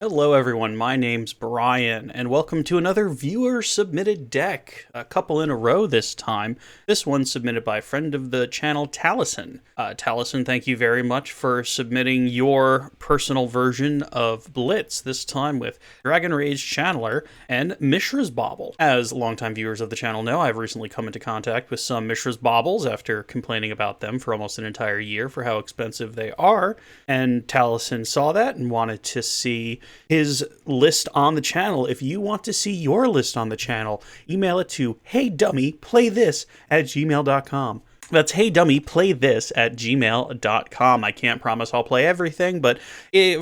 Hello everyone, my name's Brian, and welcome to another viewer-submitted deck. A couple in a row this time. This one submitted by a friend of the channel, Taliesin. Taliesin, thank you very much for submitting your personal version of Blitz, this time with Dragon Rage Channeler and Mishra's Bauble. As longtime viewers of the channel know, I've recently come into contact with some Mishra's Baubles after complaining about them for almost an entire year for how expensive they are, and Taliesin saw that and wanted to see his list on the channel. If you want to see your list on the channel, email it to HeyDummyPlayThis@gmail.com. That's HeyDummyPlayThis@gmail.com. I can't promise I'll play everything, but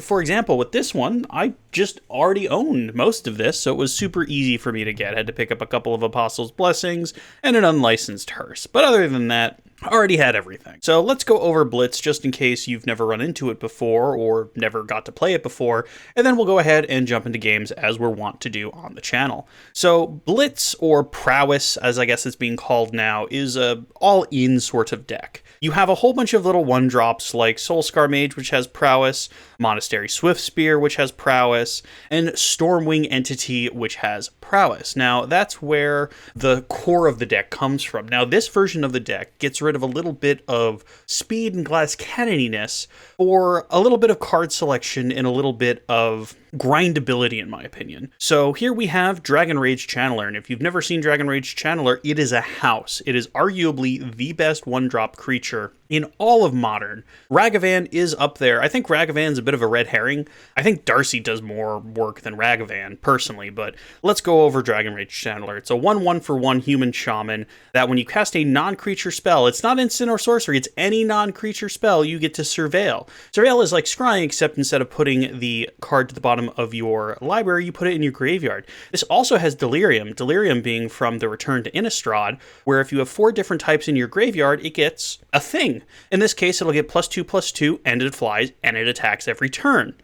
for example, with this one, I just already owned most of this, so it was super easy for me to get. I had to pick up a couple of Apostles' Blessings and an unlicensed hearse. But other than that, I already had everything. So let's go over Blitz just in case you've never run into it before or never got to play it before, and then we'll go ahead and jump into games as we're wont to do on the channel. So Blitz, or Prowess as I guess it's being called now, is a all-in sort of deck. You have a whole bunch of little one-drops like Soulscar Mage, which has Prowess, Monastery Swiftspear, which has Prowess, and Stormwing Entity, which has Prowess. Now, that's where the core of the deck comes from. Now, this version of the deck gets rid of a little bit of speed and glass cannoniness for a little bit of card selection and a little bit of grindability, in my opinion. So here we have Dragon Rage Channeler, and if you've never seen Dragon Rage Channeler, it is a house. It is arguably the best one-drop creature in all of Modern. Ragavan is up there. I think Ragavan's a bit of a red herring. I think Darcy does more work than Ragavan, personally, but let's go over Dragon Rage Channeler. It's a 1/1 for 1 human shaman that when you cast a non-creature spell, it's not instant or sorcery, it's any non-creature spell, you get to Surveil. Surveil is like Scrying, except instead of putting the card to the bottom of your library, you put it in your graveyard. This also has Delirium, Delirium being from the Return to Innistrad, where if you have 4 different types in your graveyard, it gets a thing. In this case, it'll get +2/+2, and it flies, and it attacks every turn.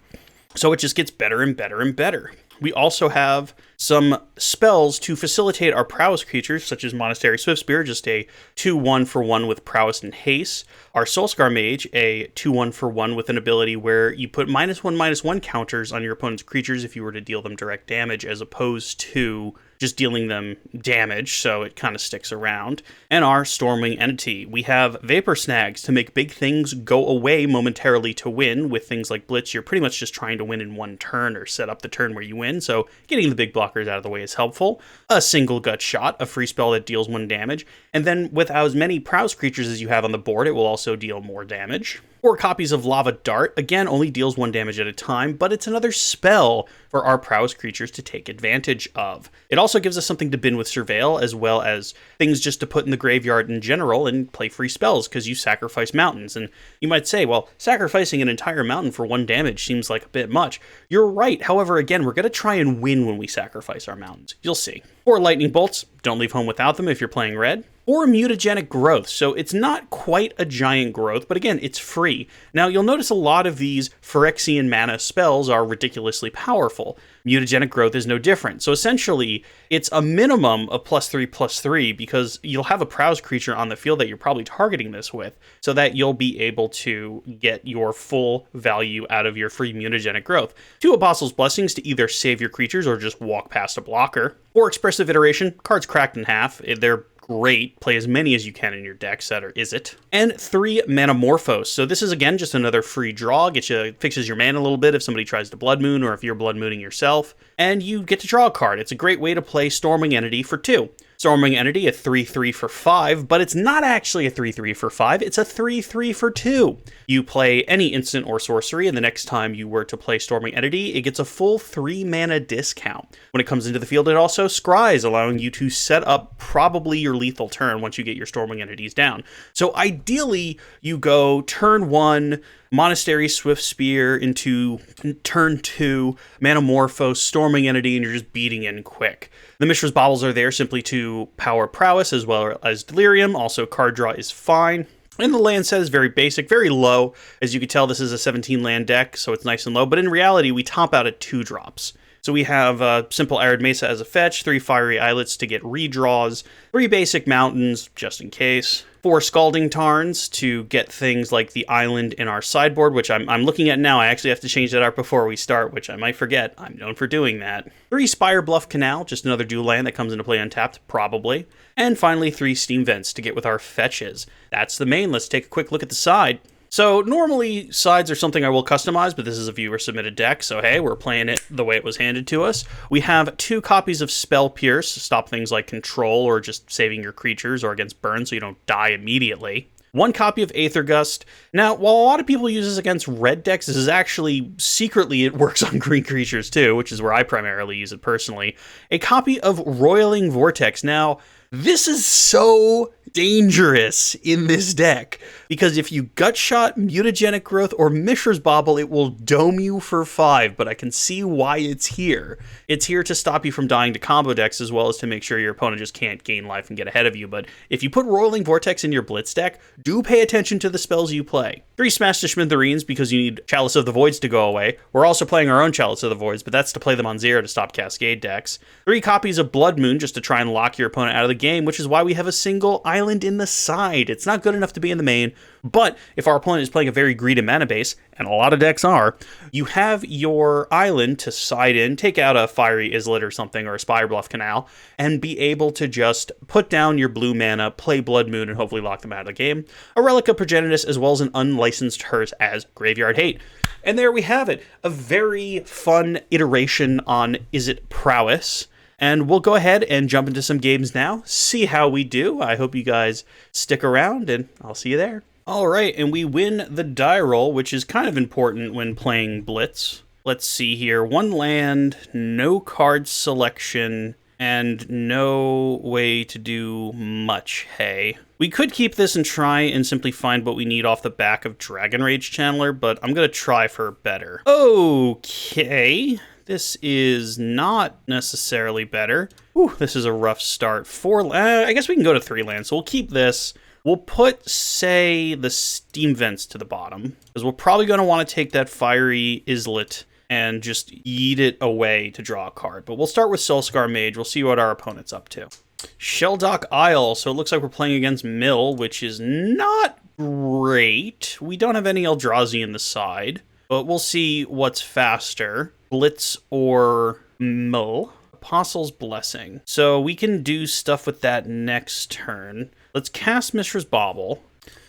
So it just gets better and better and better. We also have some spells to facilitate our prowess creatures, such as Monastery Swiftspear, just a 2/1 for 1 with prowess and haste. Our Soulscar Mage, a 2/1 for 1 with an ability where you put -1/-1 counters on your opponent's creatures if you were to deal them direct damage, as opposed to just dealing them damage, so it kind of sticks around. And our Stormwing Entity. We have Vapor Snags to make big things go away momentarily to win. With things like Blitz, you're pretty much just trying to win in one turn or set up the turn where you win, so getting the big blockers out of the way is helpful. A Single Gut Shot, a free spell that deals 1 damage, and then with as many prowess creatures as you have on the board, it will also deal more damage. 4 copies of Lava Dart, again, only deals 1 damage at a time, but it's another spell for our prowess creatures to take advantage of. It also gives us something to bin with Surveil, as well as things just to put in the graveyard in general and play free spells, because you sacrifice mountains. And you might say, well, sacrificing an entire mountain for 1 damage seems like a bit much. You're right, however, again, we're going to try and win when we sacrifice our mountains. You'll see. 4 Lightning Bolts, don't leave home without them if you're playing red. Or Mutagenic Growth, so it's not quite a giant growth, but again, it's free. Now, you'll notice a lot of these Phyrexian mana spells are ridiculously powerful. Mutagenic Growth is no different. So essentially, it's a minimum of +3/+3, because you'll have a prowess creature on the field that you're probably targeting this with, so that you'll be able to get your full value out of your free Mutagenic Growth. 2 Apostles' Blessings to either save your creatures or just walk past a blocker. 4 Expressive Iteration, cards cracked in half. They're great. Play as many as you can in your decks that are Izzet. And 3 Manamorphose. So this is, again, just another free draw. Fixes your mana a little bit if somebody tries to Blood Moon or if you're Blood Mooning yourself. And you get to draw a card. It's a great way to play Stormwing Entity for 2. Stormwing Entity, a 3/3 for 5, but it's not actually a 3/3 for 5, it's a 3/3 for 2. You play any instant or sorcery, and the next time you were to play Stormwing Entity, it gets a full 3 mana discount. When it comes into the field, it also scries, allowing you to set up probably your lethal turn once you get your Stormwing Entities down. So ideally, you go turn 1, Monastery Swiftspear into turn 2, Manamorphose, Storming Entity, and you're just beating in quick. The Mishra's Baubles are there simply to power prowess as well as Delirium. Also, card draw is fine. And the land set is very basic, very low. As you can tell, this is a 17 land deck, so it's nice and low. But in reality, we top out at 2 drops. So we have simple Arid Mesa as a fetch, 3 Fiery Islets to get redraws, 3 basic mountains, just in case. 4 Scalding Tarns to get things like the island in our sideboard, which I'm looking at now. I actually have to change that art before we start, which I might forget. I'm known for doing that. 3 Spire Bluff Canal, just another dual land that comes into play untapped, probably. And finally 3 Steam Vents to get with our fetches. That's the main. Let's take a quick look at the side. So normally sides are something I will customize, but this is a viewer submitted deck, so hey, we're playing it the way it was handed to us. We have 2 copies of Spell Pierce to stop things like control or just saving your creatures or against burn so you don't die immediately. 1 copy of Aether Gust. Now, while a lot of people use this against red decks, this is actually, secretly, it works on green creatures too, which is where I primarily use it personally. A copy of Roiling Vortex. Now, this is so dangerous in this deck, because if you Gutshot, Mutagenic Growth, or Mishra's Bauble, it will dome you for 5, but I can see why it's here. It's here to stop you from dying to combo decks, as well as to make sure your opponent just can't gain life and get ahead of you, but if you put Roiling Vortex in your Blitz deck, do pay attention to the spells you play. 3 Smash to Smithereens, because you need Chalice of the Voids to go away. We're also playing our own Chalice of the Voids, but that's to play them on 0 to stop Cascade decks. 3 copies of Blood Moon, just to try and lock your opponent out of the game, which is why we have a single island in the side. It's not good enough to be in the main, but if our opponent is playing a very greedy mana base, and a lot of decks are, you have your island to side in, take out a Fiery Izzet or something, or a Spire Bluff Canal, and be able to just put down your blue mana, play Blood Moon, and hopefully lock them out of the game. A Relic of Progenitus, as well as an unlicensed Hearse as Graveyard Hate. And there we have it, a very fun iteration on Izzet Prowess. And we'll go ahead and jump into some games now, see how we do. I hope you guys stick around, and I'll see you there. All right, and we win the die roll, which is kind of important when playing Blitz. Let's see here. 1 land, no card selection, and no way to do much, hey. We could keep this and try and simply find what we need off the back of Dragon Rage Channeler, but I'm going to try for better. Okay. This is not necessarily better. Whew, this is a rough start. 4, I guess we can go to 3 lands, so we'll keep this. We'll put, say, the Steam Vents to the bottom, because we're probably going to want to take that Fiery Izzet and just yeet it away to draw a card. But we'll start with Soulscar Mage. We'll see what our opponent's up to. Shelldock Isle. So it looks like we're playing against Mill, which is not great. We don't have any Eldrazi in the side, but we'll see what's faster. Blitz or Mill. Apostle's Blessing. So we can do stuff with that next turn. Let's cast Mishra's Bauble.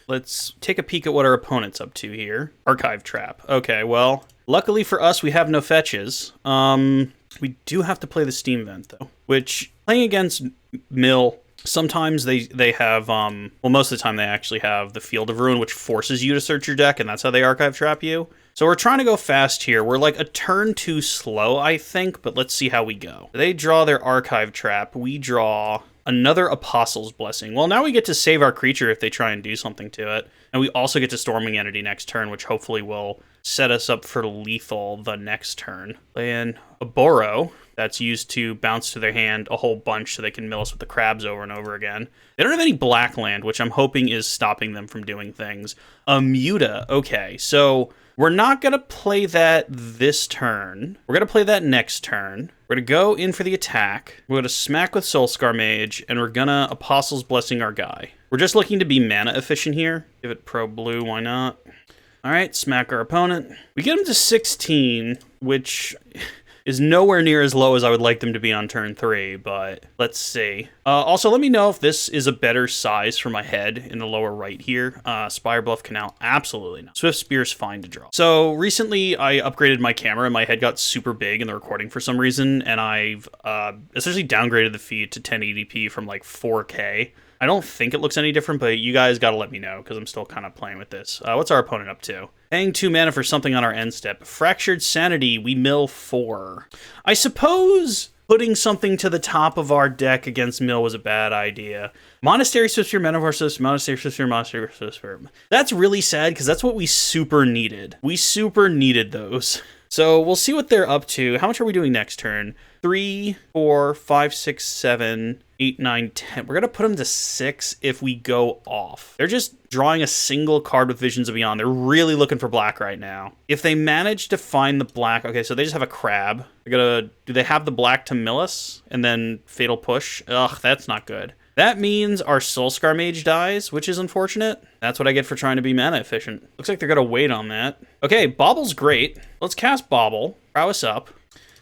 Let's take a peek at what our opponent's up to here. Archive Trap. Okay, well, luckily for us, we have no fetches. We do have to play the Steam Vent, though, which, playing against Mill, sometimes they have, well, most of the time they actually have the Field of Ruin, which forces you to search your deck, and that's how they Archive Trap you. So we're trying to go fast here. We're like a turn too slow, I think, but let's see how we go. They draw their Archive Trap. We draw another Apostle's Blessing. Well, now we get to save our creature if they try and do something to it. And we also get to Storming Entity next turn, which hopefully will set us up for lethal the next turn. And a Burrow that's used to bounce to their hand a whole bunch so they can mill us with the crabs over and over again. They don't have any black land, which I'm hoping is stopping them from doing things. A Muta. Okay, so we're not going to play that this turn. We're going to play that next turn. We're going to go in for the attack. We're going to smack with Soulscar Mage, and we're going to Apostle's Blessing our guy. We're just looking to be mana efficient here. Give it pro blue, why not? All right, smack our opponent. We get him to 16, which is nowhere near as low as I would like them to be on turn 3, but let's see. Also, let me know if this is a better size for my head in the lower right here. Spire Bluff Canal, absolutely not. Swift Spear's fine to draw. So recently I upgraded my camera and my head got super big in the recording for some reason, and I've essentially downgraded the feed to 1080p from like 4K. I don't think it looks any different, but you guys got to let me know because I'm still kind of playing with this. What's our opponent up to? Paying 2 mana for something on our end step. Fractured Sanity, we mill 4. I suppose putting something to the top of our deck against mill was a bad idea. Monastery Swiftspear, Men of Horses, Monastery Swiftspear, Monastery Swiftspear. That's really sad because that's what we super needed. We super needed those. So we'll see what they're up to. How much are we doing next turn? 3, 4, 5, 6, 7, 8, 9, 10. We're going to put them to 6 if we go off. They're just drawing a single card with Visions of Beyond. They're really looking for black right now. If they manage to find the black... Okay, so they just have a crab. They're gonna... Do they have the black to mill us? And then Fatal Push? Ugh, that's not good. That means our Soulscar Mage dies, which is unfortunate. That's what I get for trying to be mana efficient. Looks like they're gonna wait on that. Okay, Bobble's great. Let's cast Bobble, prowess up.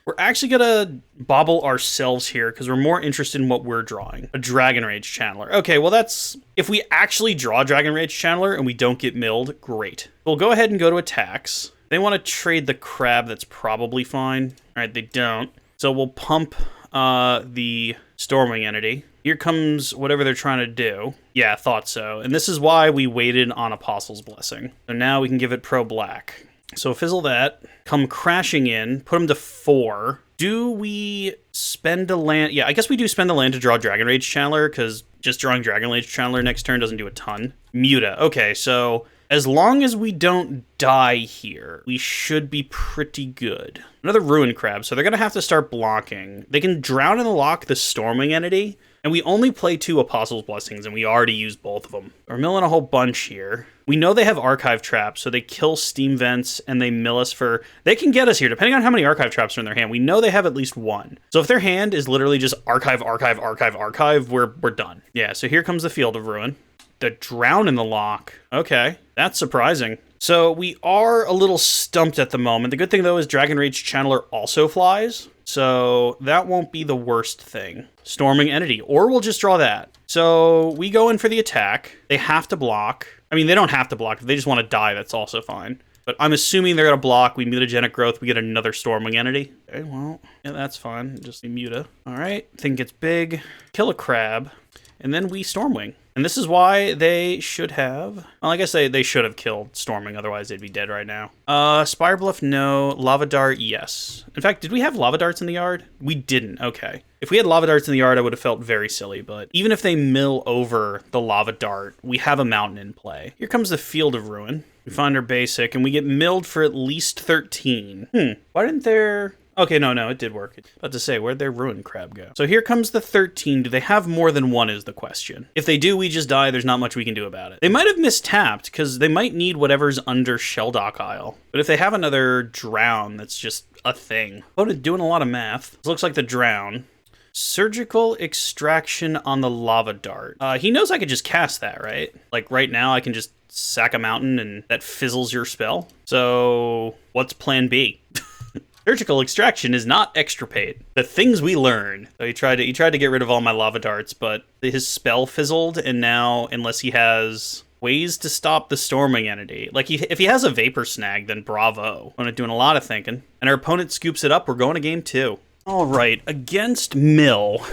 We're actually gonna bobble ourselves here because we're more interested in what we're drawing. A Dragon Rage Channeler. Okay, well that's... If we actually draw Dragon Rage Channeler and we don't get milled, great. We'll go ahead and go to attacks. They want to trade the crab, that's probably fine. All right, they don't. So we'll pump the Stormwing Entity. Here comes whatever they're trying to do. Yeah, I thought so. And this is why we waited on Apostle's Blessing. So now we can give it Pro Black. So fizzle that, come crashing in, put them to 4. Do we spend a land? Yeah, I guess we do spend a land to draw Dragon Rage Channeler, because just drawing Dragon Rage Channeler next turn doesn't do a ton. Muta. Okay, so as long as we don't die here, we should be pretty good. Another Ruin Crab, so they're going to have to start blocking. They can drown in the lock the Stormwing Entity, and we only play 2 Apostle's Blessings, and we already used both of them. We're milling a whole bunch here. We know they have Archive Traps, so they kill Steam Vents, and they mill us for... They can get us here, depending on how many Archive Traps are in their hand. We know they have at least 1. So if their hand is literally just Archive, Archive, Archive, Archive, we're done. Yeah, so here comes the Field of Ruin. The Drown in the Lock. Okay, that's surprising. So we are a little stumped at the moment. The good thing, though, is Dragon Rage Channeler also flies, so that won't be the worst thing. Storming Entity, or we'll just draw that. So we go in for the attack. They have to block. I mean, they don't have to block. If they just want to die, that's also fine. But I'm assuming they're going to block. We Mutagenic Growth. We get another Stormwing Entity. Okay, well, yeah, that's fine. Just Muta. All right, thing gets big. Kill a crab. And then we Stormwing. And this is why they should have... Well, I guess they should have killed Stormwing, otherwise they'd be dead right now. Spire Bluff, no. Lava Dart, yes. In fact, did we have Lava Darts in the yard? We didn't, okay. If we had Lava Darts in the yard, I would have felt very silly, but even if they mill over the Lava Dart, we have a mountain in play. Here comes the Field of Ruin. We find our basic, and we get milled for at least 13. Why didn't there... Okay, no, it did work. About to say, where'd their Ruin Crab go? So here comes the 13. Do they have more than 1 is the question. If they do, we just die. There's not much we can do about it. They might have mistapped, because they might need whatever's under Shelldock Isle. But if they have another Drown, that's just a thing. Oh, they're doing a lot of math. This looks like the Drown. Surgical Extraction on the Lava Dart. He knows I could just cast that, right? Like, right now, I can just sack a mountain, and that fizzles your spell. So, what's plan B? Surgical Extraction is not extirpate. The things we learn. So he tried to get rid of all my Lava Darts, but his spell fizzled, and now, unless he has ways to stop the Storming Entity. Like, if he has a Vapor Snag, then bravo. I'm doing a lot of thinking. And our opponent scoops it up, we're going to game 2. All right, against Mill,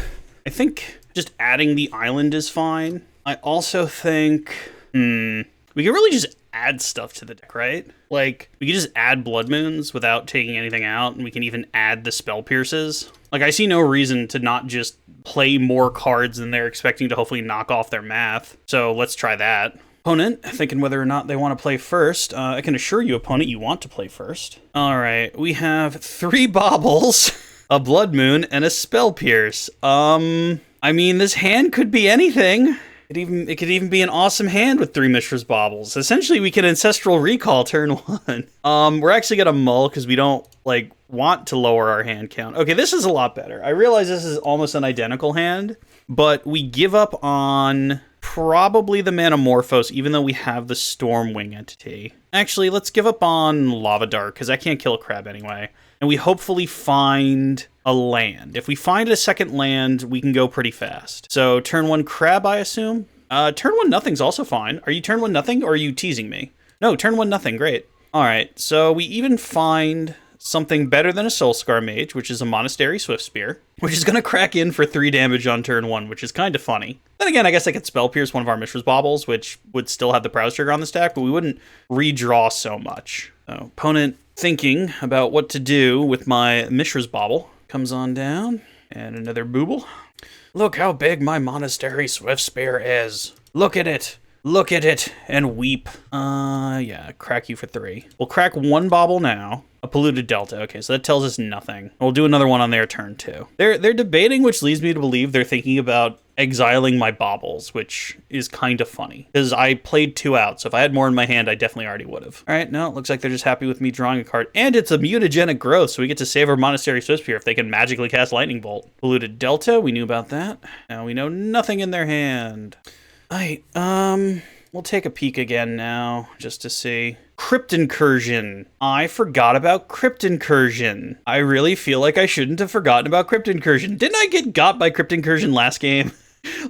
I think just adding the island is fine. I also think, we could really just add stuff to the deck, right? Like, we could just add Blood Moons without taking anything out, and we can even add the Spell Pierces. Like, I see no reason to not just play more cards than they're expecting to hopefully knock off their math. So let's try that. Opponent, thinking whether or not they want to play first. I can assure you, opponent, you want to play first. All right, we have 3 Baubles, a Blood Moon, and a Spell Pierce. I mean, this hand could be anything. It could even be an awesome hand with 3 Mishra's Baubles. Essentially, we can Ancestral Recall turn 1. We're actually gonna mull because we don't, like, want to lower our hand count. Okay, this is a lot better. I realize this is almost an identical hand, but we give up on probably the Manamorphose, even though we have the Stormwing Entity. Actually, let's give up on Lava Dart, because I can't kill a crab anyway. And we hopefully find a land. If we find a second land, we can go pretty fast. So turn 1 crab, I assume? Turn 1 nothing's also fine. Are you turn 1 nothing, or are you teasing me? No, turn 1 nothing, great. All right, so we even find something better than a Soulscar Mage, which is a Monastery Swiftspear, which is going to crack in for 3 damage on turn 1, which is kind of funny. Then again, I guess I could Spell Pierce one of our Mishra's Baubles, which would still have the Prowess Trigger on the stack, but we wouldn't redraw so much. So, opponent thinking about what to do with my Mishra's Bauble. Comes on down, and another Booble. Look how big my Monastery Swiftspear is. Look at it. Look at it and weep. Yeah, crack you for 3. We'll crack 1 Bauble now. A Polluted Delta. Okay, so that tells us nothing. We'll do another one on their turn, too. They're debating, which leads me to believe they're thinking about exiling my baubles, which is kind of funny because I played 2 out. So if I had more in my hand, I definitely already would have. All right, no, it looks like they're just happy with me drawing a card. And it's a mutagenic growth, so we get to save our Monastery Swiftspear if they can magically cast Lightning Bolt. Polluted Delta, we knew about that. Now we know nothing in their hand. All right, we'll take a peek again now just to see. Crypt Incursion. I forgot about Crypt Incursion. I really feel like I shouldn't have forgotten about Crypt Incursion. Didn't I get got by Crypt Incursion last game?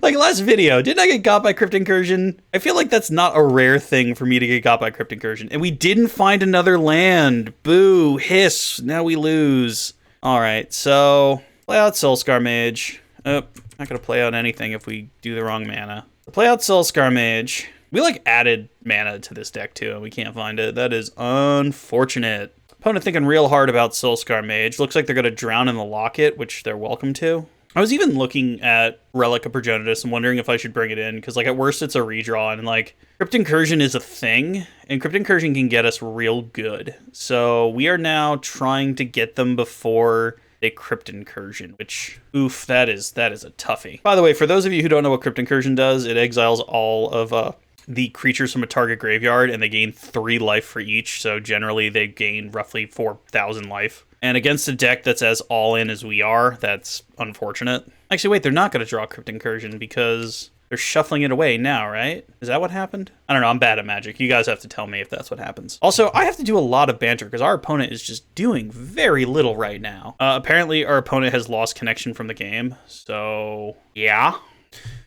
Like last video, didn't I get got by Crypt Incursion? I feel like that's not a rare thing for me to get got by Crypt Incursion. And we didn't find another land. Boo, hiss, now we lose. All right, so play out Soulscar Mage. Oh, not gonna play out anything if we do the wrong mana. Play out Soulscar Mage. We like added mana to this deck too, and we can't find it. That is unfortunate. Opponent thinking real hard about Soulscar Mage. Looks like they're gonna drown in the Locket, which they're welcome to. I was even looking at Relic of Progenitus and wondering if I should bring it in, because like at worst it's a redraw, and like Crypt Incursion is a thing, and Crypt Incursion can get us real good. So we are now trying to get them before a Crypt Incursion, which, oof, that is a toughie. By the way, for those of you who don't know what Crypt Incursion does, it exiles all of the creatures from a target graveyard, and they gain 3 life for each, so generally they gain roughly 4,000 life. And against a deck that's as all-in as we are, that's unfortunate. Actually, wait, they're not going to draw Crypt Incursion because they're shuffling it away now, right? Is that what happened? I don't know, I'm bad at Magic. You guys have to tell me if that's what happens. Also, I have to do a lot of banter because our opponent is just doing very little right now. Apparently, our opponent has lost connection from the game, so yeah.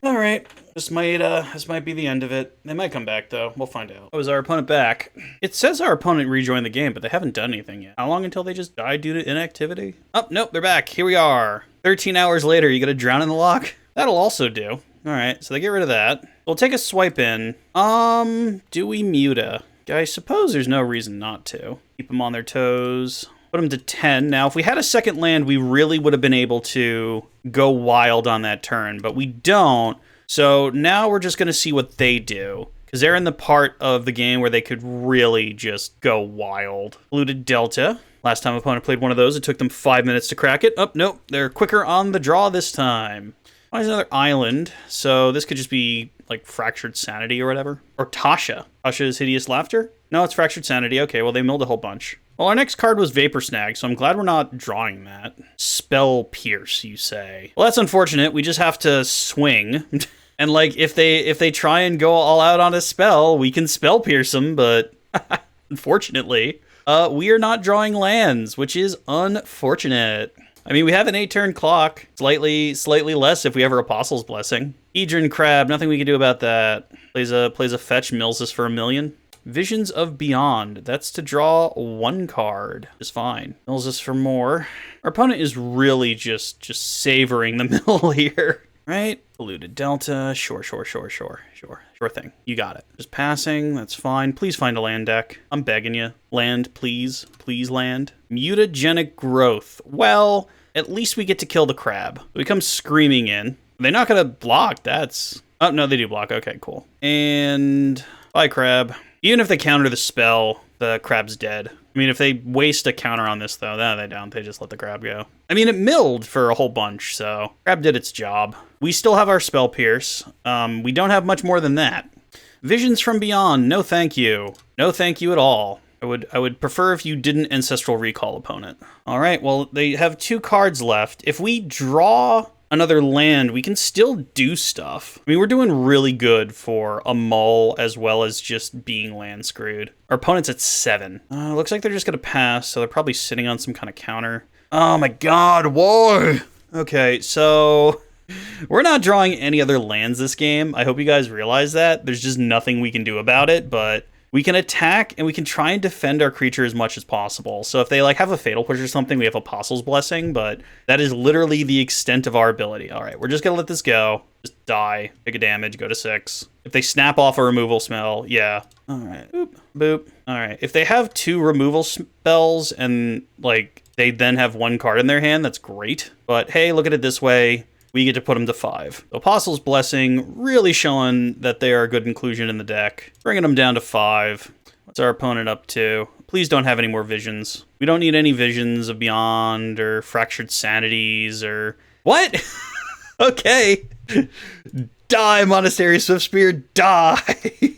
All right, this might be the end of it. They might come back, though. We'll find out. Oh, is our opponent back? It says our opponent rejoined the game, but they haven't done anything yet. How long until they just die due to inactivity? Oh, nope, they're back. Here we are. 13 hours later, you gonna drown in the lock? That'll also do. All right, so they get rid of that. We'll take a swipe in. Do we Muta? I suppose there's no reason not to. Keep them on their toes. Put them to 10. Now, if we had a second land, we really would have been able to go wild on that turn, but we don't. So now we're just going to see what they do, because they're in the part of the game where they could really just go wild. Polluted Delta. Last time opponent played one of those, it took them 5 minutes to crack it. Oh, nope. They're quicker on the draw this time. Why is another island? So this could just be like Fractured Sanity or whatever. Or Tasha. Tasha's Hideous Laughter? No, it's Fractured Sanity. Okay, well, they milled a whole bunch. Well, our next card was Vapor Snag, so I'm glad we're not drawing that. Spell Pierce, you say. Well, that's unfortunate. We just have to swing. And, like, if they try and go all out on a spell, we can Spell Pierce them, but unfortunately, we are not drawing lands, which is unfortunate. I mean, we have an 8-turn clock. Slightly less if we have our Apostle's Blessing. Hedron Crab, nothing we can do about that. Plays a fetch, mills us for 1 million. Visions of Beyond. That's to draw 1 card. Is fine. Mills us for more. Our opponent is really just savoring the mill here. Right? Polluted Delta. Sure thing. You got it. Just passing. That's fine. Please find a land deck. I'm begging you. Land, please. Please land. Mutagenic Growth. Well, at least we get to kill the crab. We come screaming in. They're not going to block. That's... Oh, no, they do block. Okay, cool. And... Bye, crab. Even if they counter the spell, the crab's dead. I mean, if they waste a counter on this, though, no, they don't. They just let the crab go. I mean, it milled for a whole bunch, so crab did its job. We still have our Spell Pierce. We don't have much more than that. Visions from Beyond, no thank you. No thank you at all. I would prefer if you didn't Ancestral Recall opponent. All right, well, they have 2 cards left. If we draw another land, we can still do stuff. I mean, we're doing really good for a mull as well as just being land screwed. Our opponent's at 7. Looks like they're just going to pass, so they're probably sitting on some kind of counter. Oh my god, whoa! Okay, so we're not drawing any other lands this game. I hope you guys realize that. There's just nothing we can do about it, but we can attack and we can try and defend our creature as much as possible. So if they like have a Fatal Push or something, we have Apostle's Blessing, but that is literally the extent of our ability. All right, we're just going to let this go. Just die, take a damage, go to 6. If they snap off a removal spell, yeah. All right, boop, boop. All right, if they have 2 removal spells and like they then have 1 card in their hand, that's great. But hey, look at it this way. We get to put them to 5. Apostle's Blessing, really showing that they are a good inclusion in the deck. Bringing them down to 5. What's our opponent up to? Please don't have any more visions. We don't need any Visions of Beyond or Fractured Sanities or... What? Okay. Die, Monastery Swiftspear, die.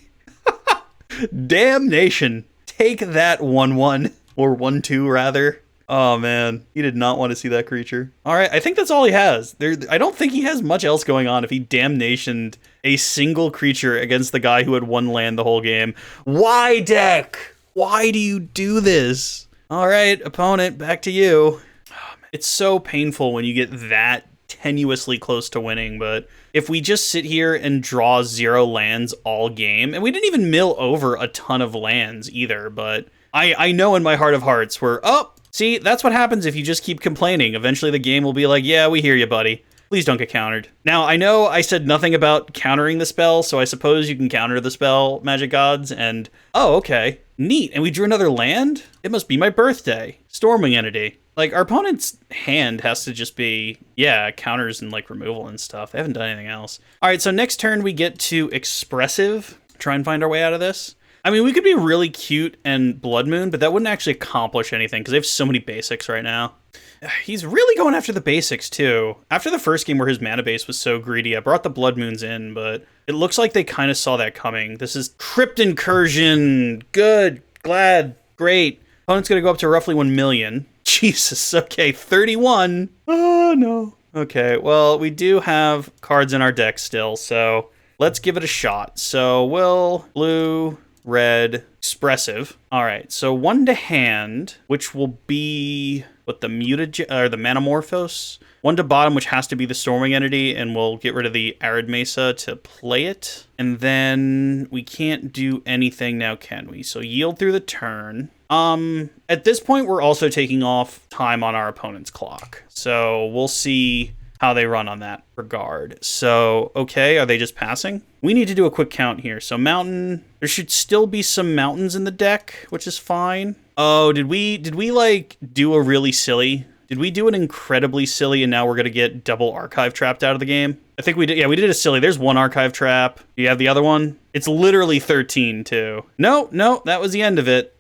Damnation. Take that 1/1, or 1/2 rather. Oh man, he did not want to see that creature. All right, I think that's all he has. I don't think he has much else going on if he damnationed a single creature against the guy who had 1 land the whole game. Why, deck? Why do you do this? All right, opponent, back to you. Oh, man. It's so painful when you get that tenuously close to winning, but if we just sit here and draw 0 lands all game, and we didn't even mill over a ton of lands either, but I know in my heart of hearts we're, oh, see, that's what happens if you just keep complaining. Eventually the game will be like, yeah, we hear you, buddy. Please don't get countered. Now, I know I said nothing about countering the spell, so I suppose you can counter the spell, Magic Gods, and, oh, okay. Neat, and we drew another land? It must be my birthday. Stormwing Entity. Like, our opponent's hand has to just be, yeah, counters and, like, removal and stuff. They haven't done anything else. All right, so next turn we get to Expressive. Try and find our way out of this. I mean, we could be really cute and Blood Moon, but that wouldn't actually accomplish anything because they have so many basics right now. He's really going after the basics, too. After the first game where his mana base was so greedy, I brought the Blood Moons in, but it looks like they kind of saw that coming. This is Crypt Incursion. Good. Glad. Great. Opponent's going to go up to roughly 1 million. Jesus. Okay, 31. Oh, no. Okay, well, we do have cards in our deck still, so let's give it a shot. So we'll blue, red, expressive. All right, so 1 to hand, which will be what the or the Manamorphose. 1 to bottom, which has to be the Stormwing Entity, and we'll get rid of the Arid Mesa to play it. And then we can't do anything now, can we? So yield through the turn. At this point, we're also taking off time on our opponent's clock. So we'll see how they run on that regard. So, okay, are they just passing? We need to do a quick count here. So mountain, there should still be some mountains in the deck, which is fine. Oh, did we like do a really silly? Did we do an incredibly silly and now we're going to get double archive trapped out of the game? I think we did. Yeah, we did a silly. There's 1 archive trap. Do you have the other one? It's literally 13 too. No, that was the end of it.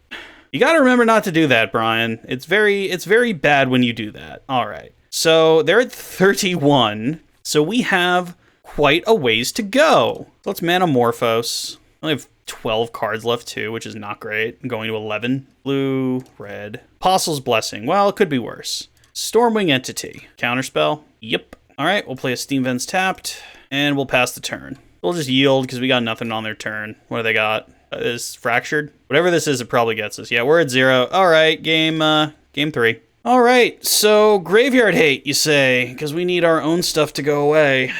You got to remember not to do that, Brian. It's very bad when you do that. All right. So they're at 31. So we have quite a ways to go. Let's Manamorphose. I only have 12 cards left too, which is not great. I'm going to 11. Blue, red. Apostle's Blessing. Well, it could be worse. Stormwing Entity. Counterspell. Yep. All right, we'll play a Steam Vents tapped, and we'll pass the turn. We'll just yield because we got nothing on their turn. What do they got? Is Fractured? Whatever this is, it probably gets us. Yeah, we're at 0. All right, game 3. All right, so Graveyard Hate, you say, because we need our own stuff to go away.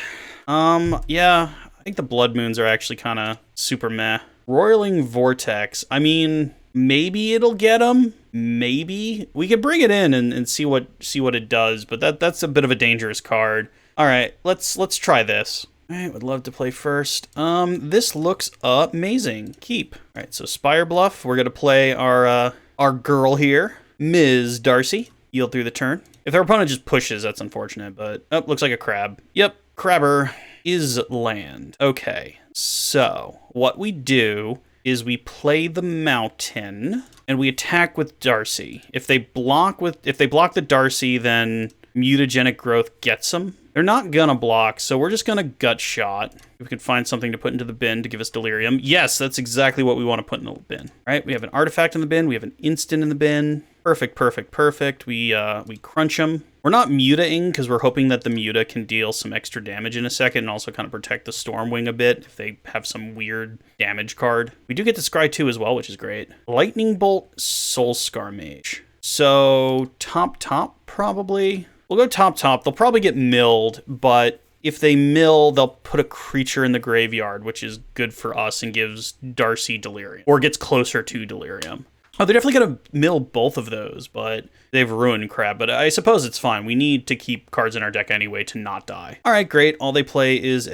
Yeah, I think the Blood Moons are actually kind of super meh. Roiling Vortex. I mean, maybe it'll get them. Maybe we could bring it in and see what it does, but that's a bit of a dangerous card. All right, let's try this. All right, would love to play first. This looks amazing. Keep. All right, so Spire Bluff. We're gonna play our girl here, Ms. Darcy. Yield through the turn. If their opponent just pushes, that's unfortunate, but oh, looks like a crab. Yep, crabber is land. Okay, so what we do is we play the mountain and we attack with Darcy. If they block the Darcy, then Mutagenic Growth gets them. They're not gonna block, so we're just gonna gut shot. If we could find something to put into the bin to give us Delirium. Yes, that's exactly what we want to put in the bin. All right, we have an artifact in the bin. We have an instant in the bin. Perfect, perfect, perfect. We crunch them. We're not mutaing because we're hoping that the muta can deal some extra damage in a second and also kind of protect the Stormwing a bit if they have some weird damage card. We do get to Scry 2 as well, which is great. Lightning Bolt, Soulscar Mage. So top, probably. We'll go top. They'll probably get milled, but if they mill, they'll put a creature in the graveyard, which is good for us and gives Darcy Delirium, or gets closer to Delirium. Oh, they're definitely going to mill both of those, but they've ruined crab. But I suppose it's fine. We need to keep cards in our deck anyway to not die. All right, great. All they play is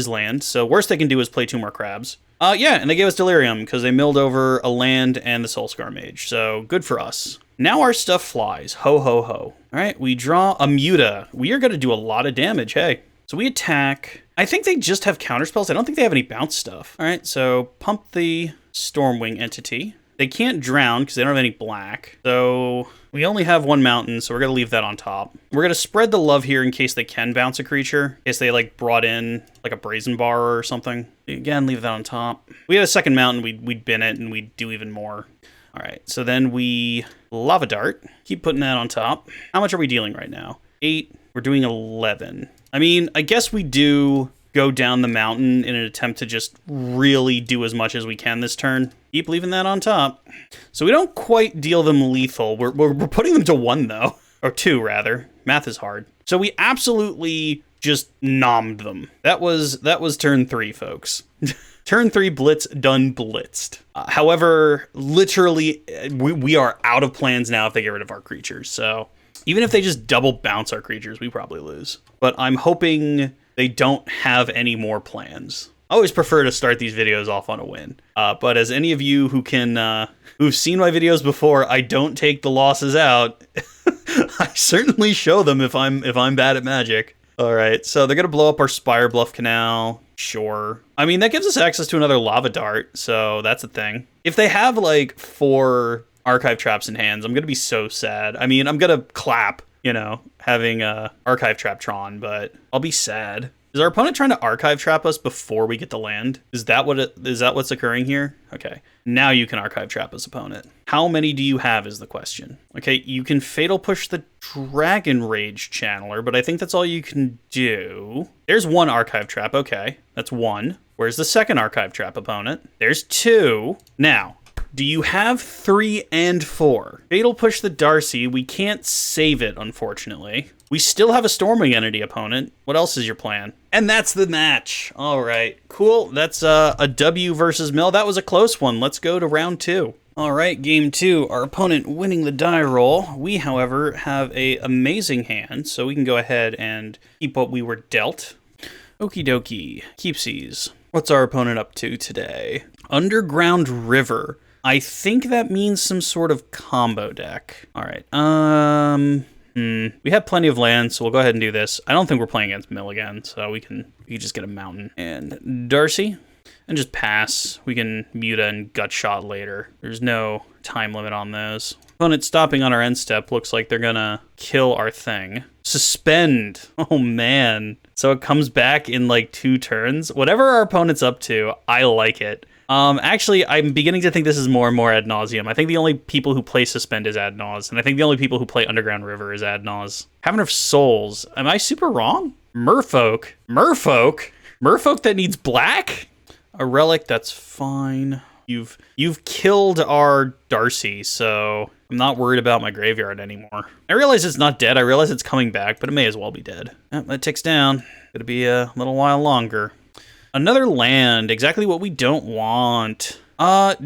land. So worst they can do is play 2 more crabs. Yeah, and they gave us Delirium because they milled over a land and the Soulscar Mage. So good for us. Now our stuff flies. Ho, ho, ho. All right, we draw a Muta. We are going to do a lot of damage, hey. So we attack. I think they just have counterspells. I don't think they have any bounce stuff. All right, so pump the Stormwing Entity. They can't drown because they don't have any black. So we only have one mountain, so we're going to leave that on top. We're going to spread the love here in case they can bounce a creature. In case they, like, brought in, like, a Brazen Bar or something. Again, leave that on top. We had a second mountain, we'd bin it, and we'd do even more. All right, so then we Lava Dart. Keep putting that on top. How much are we dealing right now? 8. We're doing 11. I mean, I guess we do go down the mountain in an attempt to just really do as much as we can this turn. Keep leaving that on top. So we don't quite deal them lethal. We're putting them to 1, though. Or 2, rather. Math is hard. So we absolutely just nommed them. That was turn 3, folks. Turn 3 blitz, done blitzed. However, literally, we are out of plans now if they get rid of our creatures. So even if they just double bounce our creatures, we probably lose. But I'm hoping they don't have any more plans. I always prefer to start these videos off on a win. But as any of you who can, who've seen my videos before, I don't take the losses out. I certainly show them if I'm bad at Magic. All right, so they're gonna blow up our Spire Bluff Canal. Sure. I mean, that gives us access to another Lava Dart, so that's a thing. If they have like 4 Archive Traps in hands, I'm gonna be so sad. I mean, I'm gonna clap, you know, having a Archive Trap Tron, but I'll be sad. Is our opponent trying to Archive Trap us before we get to land? Is that what's occurring here? Okay. Now you can Archive Trap us, opponent. How many do you have is the question. Okay, you can Fatal Push the Dragon Rage Channeler, but I think that's all you can do. There's 1 Archive Trap, okay. That's 1. Where's the second Archive Trap, opponent? There's 2. Now, do you have 3 and 4? Fatal Push the Darcy. We can't save it, unfortunately. We still have a Storming Entity, opponent. What else is your plan? And that's the match. All right, cool. That's a W versus Mill. That was a close one. Let's go to round 2. All right, game 2. Our opponent winning the die roll. We, however, have a amazing hand, so we can go ahead and keep what we were dealt. Okie dokie. Keepsies. What's our opponent up to today? Underground River. I think that means some sort of combo deck. All right. We have plenty of land, so we'll go ahead and do this. I don't think we're playing against Mill again, so we can just get a mountain. And Darcy, and just pass. We can Muta and Gut Shot later. There's no time limit on those. Opponent stopping on our end step. Looks like they're gonna kill our thing. Suspend. Oh, man. So it comes back in like 2 turns. Whatever our opponent's up to, I like it. Actually, I'm beginning to think this is more and more ad nauseum. I think the only people who play Suspend is ad nause, and I think the only people who play Underground River is ad nause. Having of Souls. Am I super wrong? Merfolk. Merfolk? Merfolk that needs black? A relic, that's fine. You've killed our Darcy, so I'm not worried about my graveyard anymore. I realize it's not dead. I realize it's coming back, but it may as well be dead. That ticks down. Gonna be a little while longer. Another land, exactly what we don't want.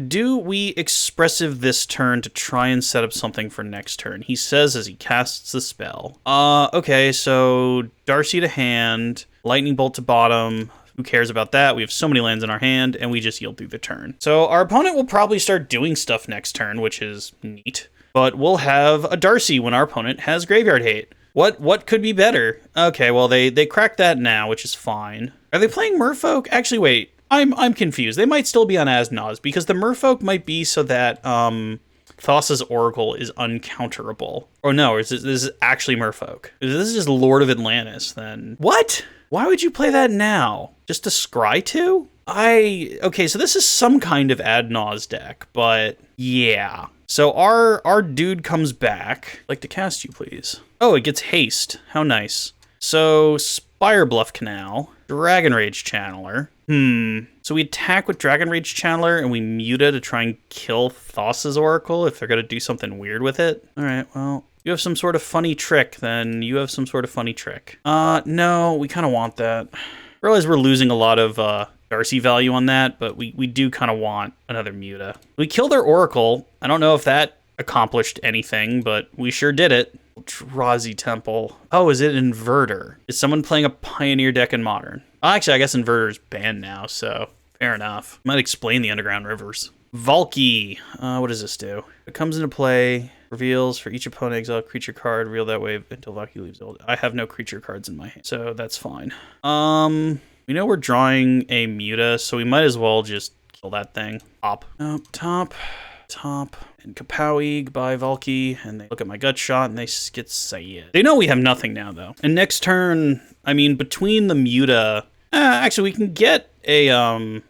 Do we Expressive this turn to try and set up something for next turn? He says as he casts the spell. Okay, so Darcy to hand, Lightning Bolt to bottom. Who cares about that? We have so many lands in our hand, and we just yield through the turn. So our opponent will probably start doing stuff next turn, which is neat. But we'll have a Darcy when our opponent has Graveyard Hate. What could be better? Okay, well, they cracked that now, which is fine. Are they playing Merfolk? Actually, wait. I'm confused. They might still be on Asnaz, because the Merfolk might be so that Thassa's Oracle is uncounterable. Or no, this is actually Merfolk. If this is just Lord of Atlantis, then... What? Why would you play that now? Just to scry to? Okay, so this is some kind of ad nause deck, but yeah. So our dude comes back. I'd like to cast you, please. Oh, it gets haste. How nice. So Spire Bluff Canal, Dragon Rage Channeler. So we attack with Dragon Rage Channeler and we Muta to try and kill Thassa's Oracle if they're gonna do something weird with it. All right, well, you have some sort of funny trick, then you have some sort of funny trick. No, we kind of want that. Realize we're losing a lot of Darcy value on that, but we do kind of want another Muta. We killed their Oracle. I don't know if that accomplished anything, but we sure did it. Eldrazi Temple. Oh, is it Inverter? Is someone playing a Pioneer deck in Modern? Actually, I guess Inverter's banned now, so fair enough. Might explain the Underground Rivers. Valky. What does this do? It comes into play, reveals for each opponent exile a creature card, reveal that way until Valky leaves. I have no creature cards in my hand, so that's fine. We know we're drawing a Muta, so we might as well just kill that thing. Top. top. And Kapowie, goodbye Valky, and they look at my gut shot and they get Sayed. They know we have nothing now though. And next turn, I mean, between the Muta, actually we can get a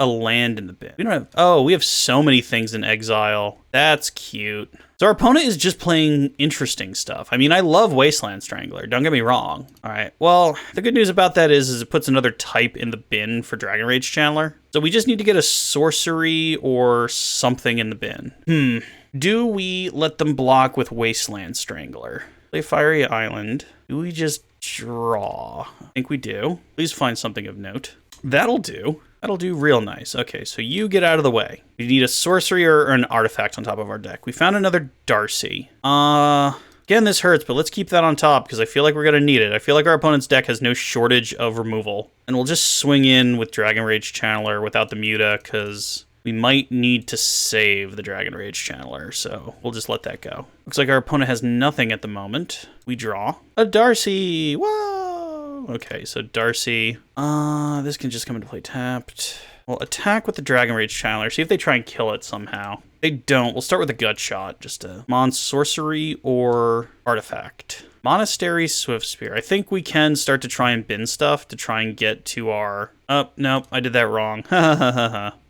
land in the bin. We don't have, oh, we have so many things in exile. That's cute. So our opponent is just playing interesting stuff. I mean, I love Wasteland Strangler, don't get me wrong. All right, well, the good news about that is it puts another type in the bin for Dragon Rage Channeler. So we just need to get a sorcery or something in the bin. Do we let them block with Wasteland Strangler? Play Fiery Island. Do we just draw? I think we do. Please find something of note. That'll do. That'll do real nice. Okay, so you get out of the way. We need a sorcery or an artifact on top of our deck. We found another Darcy. Again, this hurts, but let's keep that on top because I feel like we're going to need it. I feel like our opponent's deck has no shortage of removal. And we'll just swing in with Dragon Rage Channeler without the Muta because we might need to save the Dragon Rage Channeler, so we'll just let that go. Looks like our opponent has nothing at the moment. We draw a Darcy. Whoa! Okay, so Darcy. This can just come into play tapped. We'll attack with the Dragon Rage Channeler, see if they try and kill it somehow. They don't. We'll start with a gut shot, just a sorcery or artifact. Monastery Swift Spear. I think we can start to try and bin stuff to try and get to our... Oh, no, I did that wrong.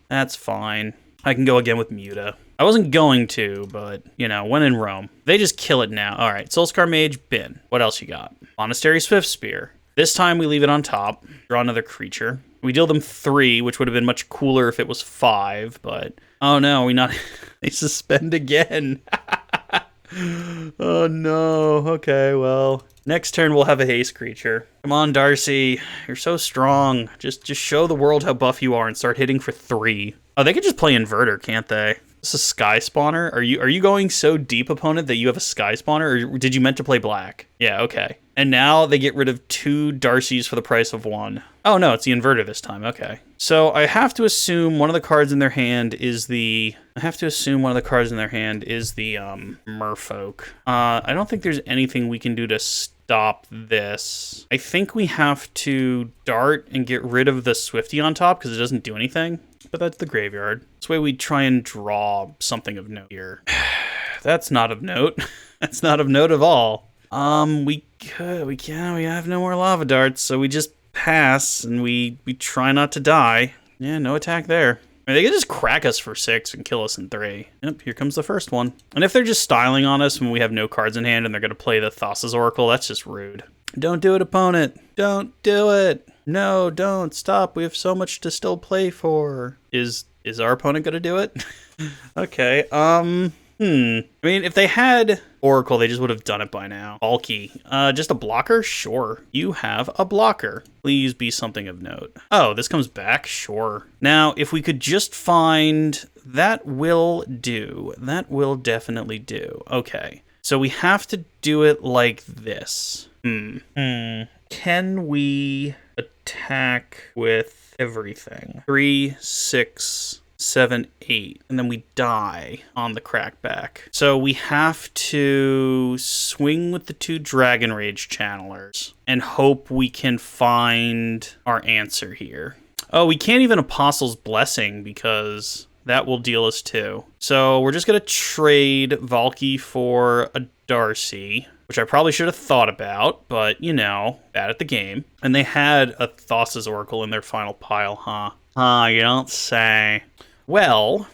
That's fine. I can go again with Muta. I wasn't going to, but, you know, when in Rome. They just kill it now. All right, Soulscar Mage, bin. What else you got? Monastery Swift Spear. This time we leave it on top. Draw another creature. We deal them 3, which would have been much cooler if it was 5, but... Oh no, they suspend again. Oh no. Okay, well, next turn we'll have a haste creature. Come on, Darcy. You're so strong. Just show the world how buff you are and start hitting for 3. Oh, they could just play Inverter, can't they? This is a Sky Spawner? Are you going so deep, opponent, that you have a Sky Spawner, or did you meant to play black? Yeah, okay. And now they get rid of 2 Darcys for the price of 1. Oh no, it's the Inverter this time, okay. So I have to assume one of the cards in their hand is the... Merfolk. I don't think there's anything we can do to stop this. I think we have to dart and get rid of the Swifty on top because it doesn't do anything. But that's the graveyard. This way we try and draw something of note here. That's not of note. That's not of note at all. We have no more lava darts, so we just pass and we try not to die. Yeah, no attack there. I mean, they could just crack us for 6 and kill us in 3. Yep, here comes the first one. And if they're just styling on us when we have no cards in hand and they're going to play the Thassa's Oracle, that's just rude. Don't do it, opponent. Don't do it. No, don't. Stop. We have so much to still play for. Is our opponent going to do it? Okay. I mean, if they had Oracle, they just would have done it by now. Valky. Just a blocker? Sure. You have a blocker. Please be something of note. Oh, this comes back? Sure. Now, if we could just find... That will do. That will definitely do. Okay. So we have to do it like this. Can we attack with everything? 3, 6... 7, 8, and then we die on the crackback. So we have to swing with the 2 Dragon Rage Channelers and hope we can find our answer here. Oh, we can't even Apostle's Blessing because that will deal us 2. So we're just going to trade Valky for a Darcy, which I probably should have thought about, but, you know, bad at the game. And they had a Thassa's Oracle in their final pile, huh? You don't say. Well,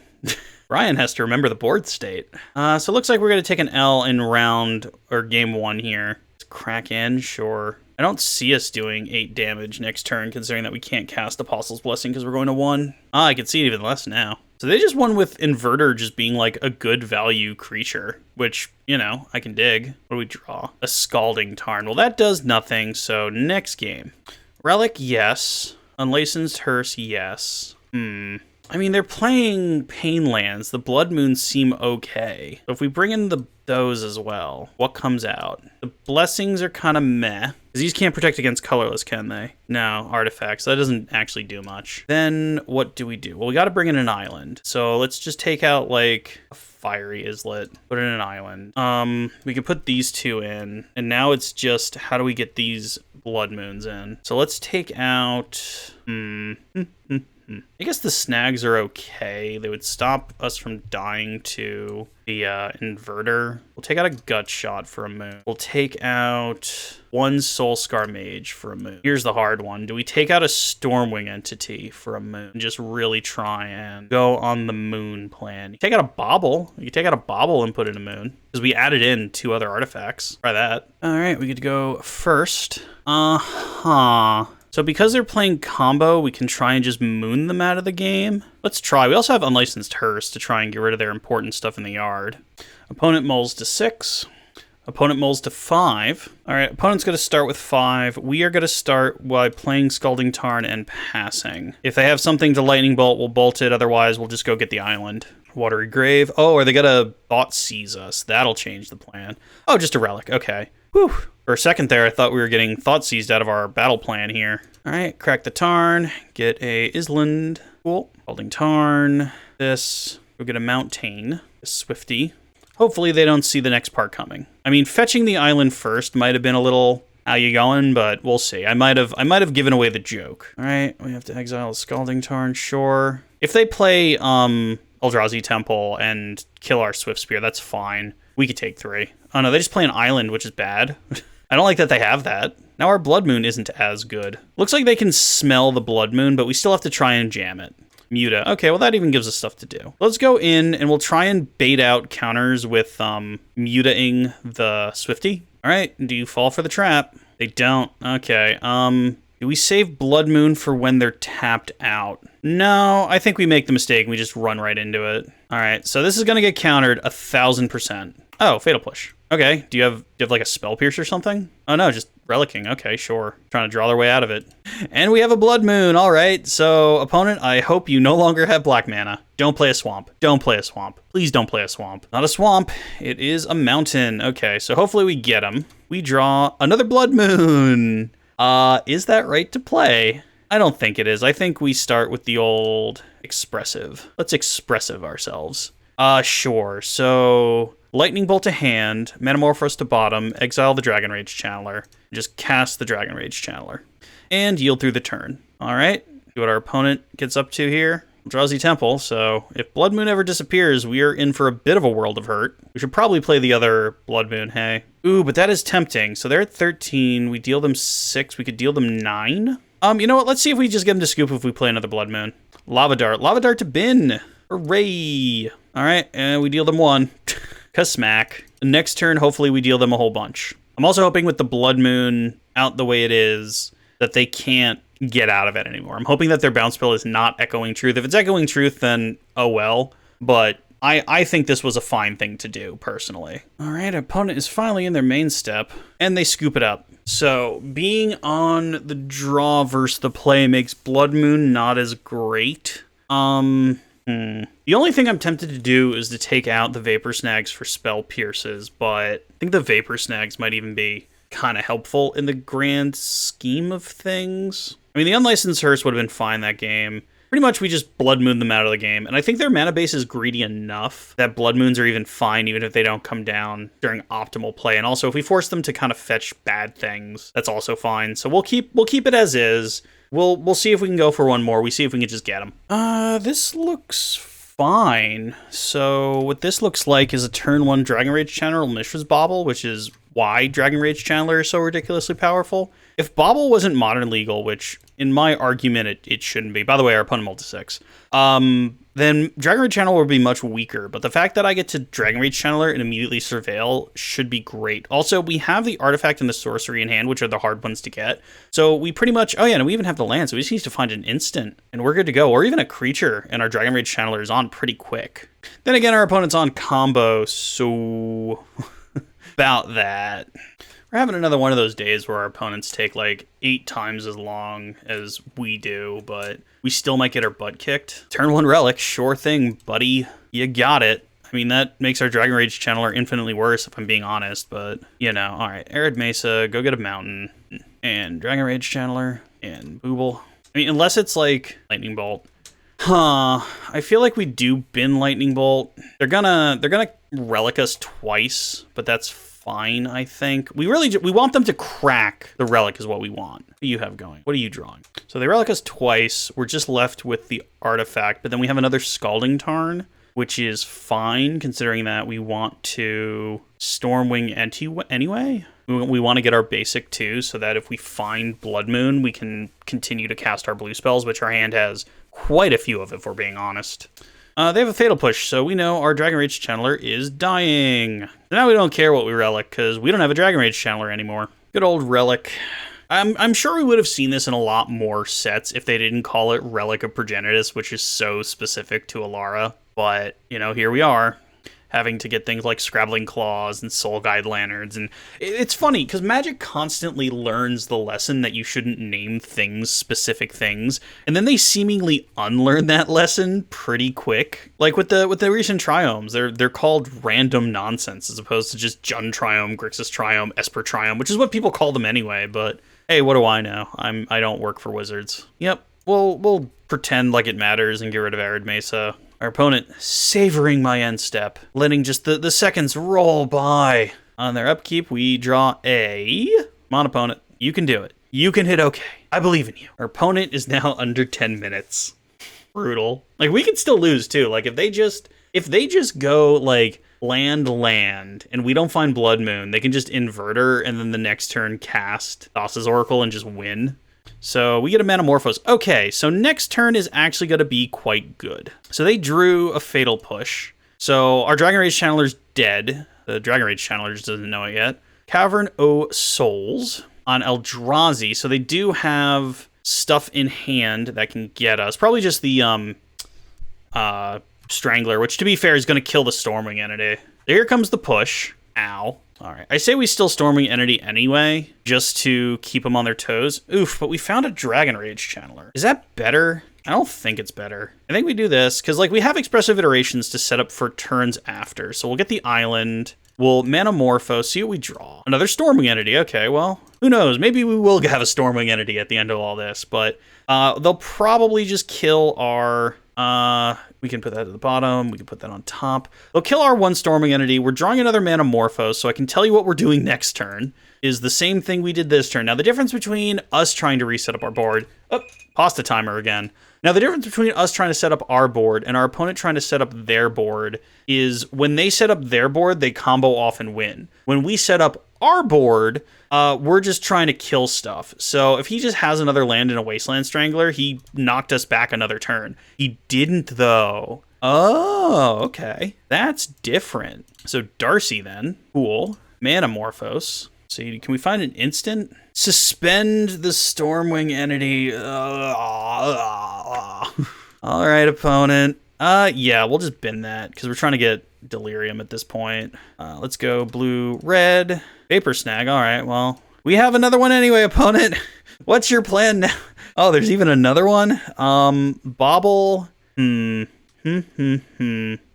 Brian has to remember the board state. So it looks like we're going to take an L in round, or game 1 here. Let's crack in, sure. I don't see us doing 8 damage next turn, considering that we can't cast Apostle's Blessing because we're going to 1. I can see it even less now. So they just won with Inverter just being like a good value creature, which, you know, I can dig. What do we draw? A Scalding Tarn. Well, that does nothing, so next game. Relic, yes. Unlicensed Hearse, yes. I mean, they're playing Painlands. The Blood Moons seem okay. So if we bring in those as well, what comes out? The Blessings are kind of meh. Because these can't protect against colorless, can they? No, artifacts. That doesn't actually do much. Then what do? Well, we got to bring in an island. So let's just take out, like, a Fiery Izzet. Put in an island. We can put these 2 in. And now it's just, how do we get these Blood Moons in? So let's take out... I guess the snags are okay. They would stop us from dying to the inverter. We'll take out a gut shot for a moon. We'll take out one Soulscar Mage for a moon. Here's the hard one. Do we take out a Stormwing entity for a moon and just really try and go on the moon plan? You take out a Bauble. You take out a Bauble and put in a moon because we added in 2 other artifacts. Try that. All right, we get to go first. So because they're playing combo, we can try and just moon them out of the game. Let's try. We also have Unlicensed Hearse to try and get rid of their important stuff in the yard. Opponent mulls to 6. Opponent mulls to 5. All right, opponent's going to start with 5. We are going to start by playing Scalding Tarn and passing. If they have something to Lightning Bolt, we'll bolt it. Otherwise, we'll just go get the island. Watery Grave. Oh, are they going to Thought Seize us? That'll change the plan. Oh, just a relic. Okay. Whew. For a second there, I thought we were getting Thought Seized out of our battle plan here. All right, crack the Tarn, get a Island. Cool. Scalding Tarn. This. We'll get a Mountain. A Swifty. Hopefully they don't see the next part coming. I mean, fetching the island first might have been a little how you going, but we'll see. I might have given away the joke. All right, we have to exile a Scalding Tarn, sure. If they play Eldrazi Temple and kill our Swift Spear, that's fine. We could take 3. Oh no, they just play an island, which is bad. I don't like that they have that. Now our Blood Moon isn't as good. Looks like they can smell the Blood Moon, but we still have to try and jam it. Muta. Okay, well that even gives us stuff to do. Let's go in and we'll try and bait out counters with mutaing the Swifty. All right, do you fall for the trap? They don't. Okay, do we save Blood Moon for when they're tapped out? No, I think we make the mistake and we just run right into it. All right, so this is gonna get countered 1000%. Oh, Fatal Push. Okay, do you have like a Spell Pierce or something? Oh no, just Relicking. Okay, sure. Trying to draw their way out of it. And we have a Blood Moon. All right, so opponent, I hope you no longer have black mana. Don't play a swamp. Don't play a swamp. Please don't play a swamp. Not a swamp. It is a mountain. Okay, so hopefully we get them. We draw another Blood Moon. Is that right to play? I don't think it is. I think we start with the old expressive. Let's expressive ourselves. Sure. So Lightning Bolt to hand, Metamorphose to bottom, exile the Dragon Rage Channeler, just cast the Dragon Rage Channeler, and yield through the turn. All right, see what our opponent gets up to here. Eldrazi Temple, so if Blood Moon ever disappears, we are in for a bit of a world of hurt. We should probably play the other Blood Moon, hey? Ooh, but that is tempting. So they're at 13, we deal them 6, we could deal them 9? You know what, let's see if we just get them to scoop if we play another Blood Moon. Lava Dart to bin! Hooray! All right, and we deal them 1. Smack. Next turn, hopefully we deal them a whole bunch. I'm also hoping with the Blood Moon out the way it is, that they can't get out of it anymore. I'm hoping that their bounce spell is not Echoing Truth. If it's Echoing Truth, then oh well. But I think this was a fine thing to do, personally. All right, opponent is finally in their main step, and they scoop it up. So being on the draw versus the play makes Blood Moon not as great. The only thing I'm tempted to do is to take out the Vapor Snags for Spell Pierces, but I think the Vapor Snags might even be kind of helpful in the grand scheme of things. I mean, the Unlicensed Hearse would have been fine that game. Pretty much we just Blood Moon them out of the game, and I think their mana base is greedy enough that Blood Moons are even fine even if they don't come down during optimal play. And also, if we force them to kind of fetch bad things, that's also fine. So we'll keep it as is. We'll see if we can go for one more. We see if we can just get them. This looks fine. So what this looks like is a turn 1 Dragon Rage Channeler Mishra's Bauble, which is why Dragon Rage Channeler is so ridiculously powerful. If Bauble wasn't modern legal, which in my argument it shouldn't be. By the way, our opponent multi 6. Then Dragon Rage Channeler would be much weaker, but the fact that I get to Dragon Rage Channeler and immediately Surveil should be great. Also, we have the Artifact and the Sorcery in hand, which are the hard ones to get. So we pretty much, oh yeah, and we even have the land, so we just need to find an instant, and we're good to go. Or even a creature, and our Dragon Rage Channeler is on pretty quick. Then again, our opponent's on combo, so about that. We're having another one of those days where our opponents take like 8 times as long as we do, but we still might get our butt kicked. Turn 1 Relic, sure thing, buddy. You got it. I mean, that makes our Dragon Rage Channeler infinitely worse if I'm being honest, but, you know. All right, Arid Mesa, go get a mountain, and Dragon Rage Channeler, and Booble. I mean, unless it's like Lightning Bolt. I feel like we do bin Lightning Bolt. They're gonna Relic us twice, but that's fine, I think. We want them to crack the relic is what we want. What do you have going? What are you drawing? So they relic us twice. We're just left with the artifact, but then we have another Scalding Tarn, which is fine considering that we want to Stormwing anyway. We want to get our basic too, so that if we find Blood Moon, we can continue to cast our blue spells, which our hand has quite a few of, if we're being honest. They have a Fatal Push, so we know our Dragon Rage Channeler is dying. So now we don't care what we relic, because we don't have a Dragon Rage Channeler anymore. Good old relic. I'm sure we would have seen this in a lot more sets if they didn't call it Relic of Progenitus, which is so specific to Alara. But, you know, here we are, having to get things like Scrabbling Claws and Soul Guide Lanterns. And it's funny, because Magic constantly learns the lesson that you shouldn't name things specific things, and then they seemingly unlearn that lesson pretty quick. Like with the recent Triomes, they're called random nonsense, as opposed to just Jund Triome, Grixis Triome, Esper Triome, which is what people call them anyway, but hey, what do I know? I don't work for Wizards. Yep, we'll pretend like it matters and get rid of Arid Mesa. Our opponent savoring my end step, letting just the seconds roll by. On their upkeep, we draw a... Come on, opponent. You can do it. You can hit okay. I believe in you. Our opponent is now under 10 minutes. Brutal. Like, we can still lose, too. Like, if they just go, like, land, and we don't find Blood Moon, they can just Inverter, and then the next turn cast Thassa's Oracle and just win. So we get a Manamorphose. Okay, so next turn is actually going to be quite good. So they drew a Fatal Push. So our Dragon Rage Channeler's dead. The Dragon Rage Channeler just doesn't know it yet. Cavern O' Souls on Eldrazi. So they do have stuff in hand that can get us. Probably just the Strangler, which to be fair is going to kill the Stormwing Entity. Here comes the push. Ow. All right, I say we still Stormwing Entity anyway, just to keep them on their toes. Oof, but we found a Dragon Rage Channeler. Is that better? I don't think it's better. I think we do this, because like we have Expressive Iterations to set up for turns after. So we'll get the island, we'll Manamorphose, see what we draw. Another Stormwing Entity, okay, well, who knows? Maybe we will have a Stormwing Entity at the end of all this, but they'll probably just kill our... we can put that at the bottom. We can put that on top. They'll kill our one Storming Entity. We're drawing another Manamorphose, so I can tell you what we're doing next turn is the same thing we did this turn. Now, the difference between us trying to reset up our board... Oh, pasta timer again. Now, the difference between us trying to set up our board and our opponent trying to set up their board is when they set up their board, they combo off and win. When we set up our board... we're just trying to kill stuff. So if he just has another land in a Wasteland Strangler, he knocked us back another turn. He didn't, though. Oh, okay. That's different. So Darcy, then. Cool. Manamorphose. So can we find an instant? Suspend the Stormwing Entity. All right, opponent. Yeah, we'll just bin that, because we're trying to get Delirium at this point. Let's go blue, red. Vapor Snag, all right, well, we have another one anyway, opponent. What's your plan now? Oh, there's even another one? Bobble,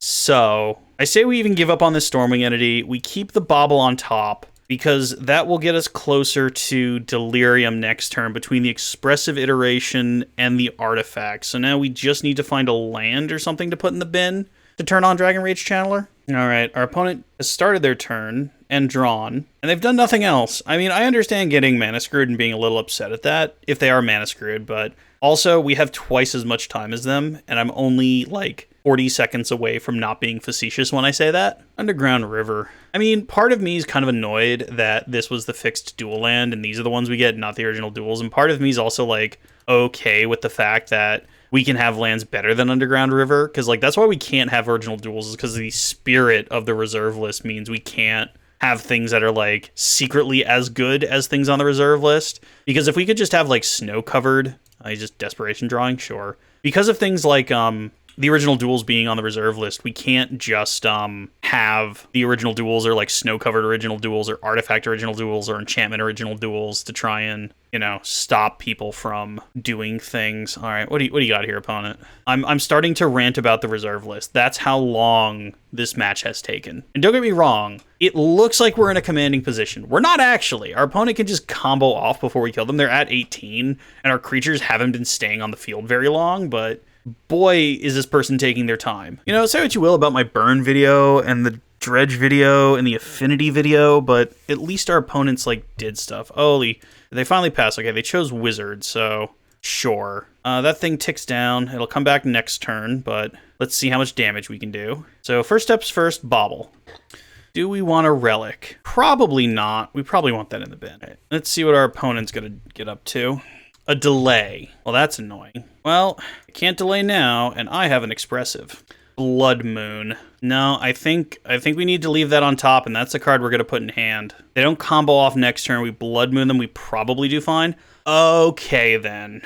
So, I say we even give up on this Stormwing Entity. We keep the Bobble on top, because that will get us closer to Delirium next turn between the Expressive Iteration and the Artifact. So now we just need to find a land or something to put in the bin to turn on Dragon Rage Channeler. All right, our opponent has started their turn and drawn, and they've done nothing else. I mean, I understand getting mana screwed and being a little upset at that if they are mana screwed, but also we have twice as much time as them, and I'm only like 40 seconds away from not being facetious when I say that. Underground River. I mean, part of me is kind of annoyed that this was the fixed dual land, and these are the ones we get, not the original duels, and part of me is also like okay with the fact that we can have lands better than Underground River, because like that's why we can't have original duels, is because the spirit of the reserve list means we can't have things that are like secretly as good as things on the reserve list. Because if we could just have like snow covered, just desperation drawing, sure. Because of things like the original duels being on the reserve list, we can't just have the original duels or like snow covered original duels or artifact original duels or enchantment original duels to try and, you know, stop people from doing things. All right, what do you got here, opponent? I'm starting to rant about the reserve list. That's how long this match has taken. And don't get me wrong, it looks like we're in a commanding position. We're not actually. Our opponent can just combo off before we kill them. They're at 18, and our creatures haven't been staying on the field very long, but boy, is this person taking their time. You know, say what you will about my burn video and the Dredge video and the Affinity video, but at least our opponents, like, did stuff. Holy, they finally passed. Okay, they chose Wizard, so sure. That thing ticks down. It'll come back next turn, but let's see how much damage we can do. So first steps first, Bobble. Do we want a Relic? Probably not. We probably want that in the bin. Right, let's see what our opponent's going to get up to. A delay. Well, that's annoying. Well, I can't delay now, and I have an expressive. Blood Moon. No, I think we need to leave that on top, and that's a card we're going to put in hand. They don't combo off next turn. We Blood Moon them. We probably do fine. Okay, then.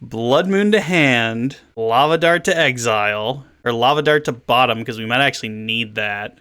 Blood Moon to hand. Lava Dart to exile. Or Lava Dart to bottom, because we might actually need that.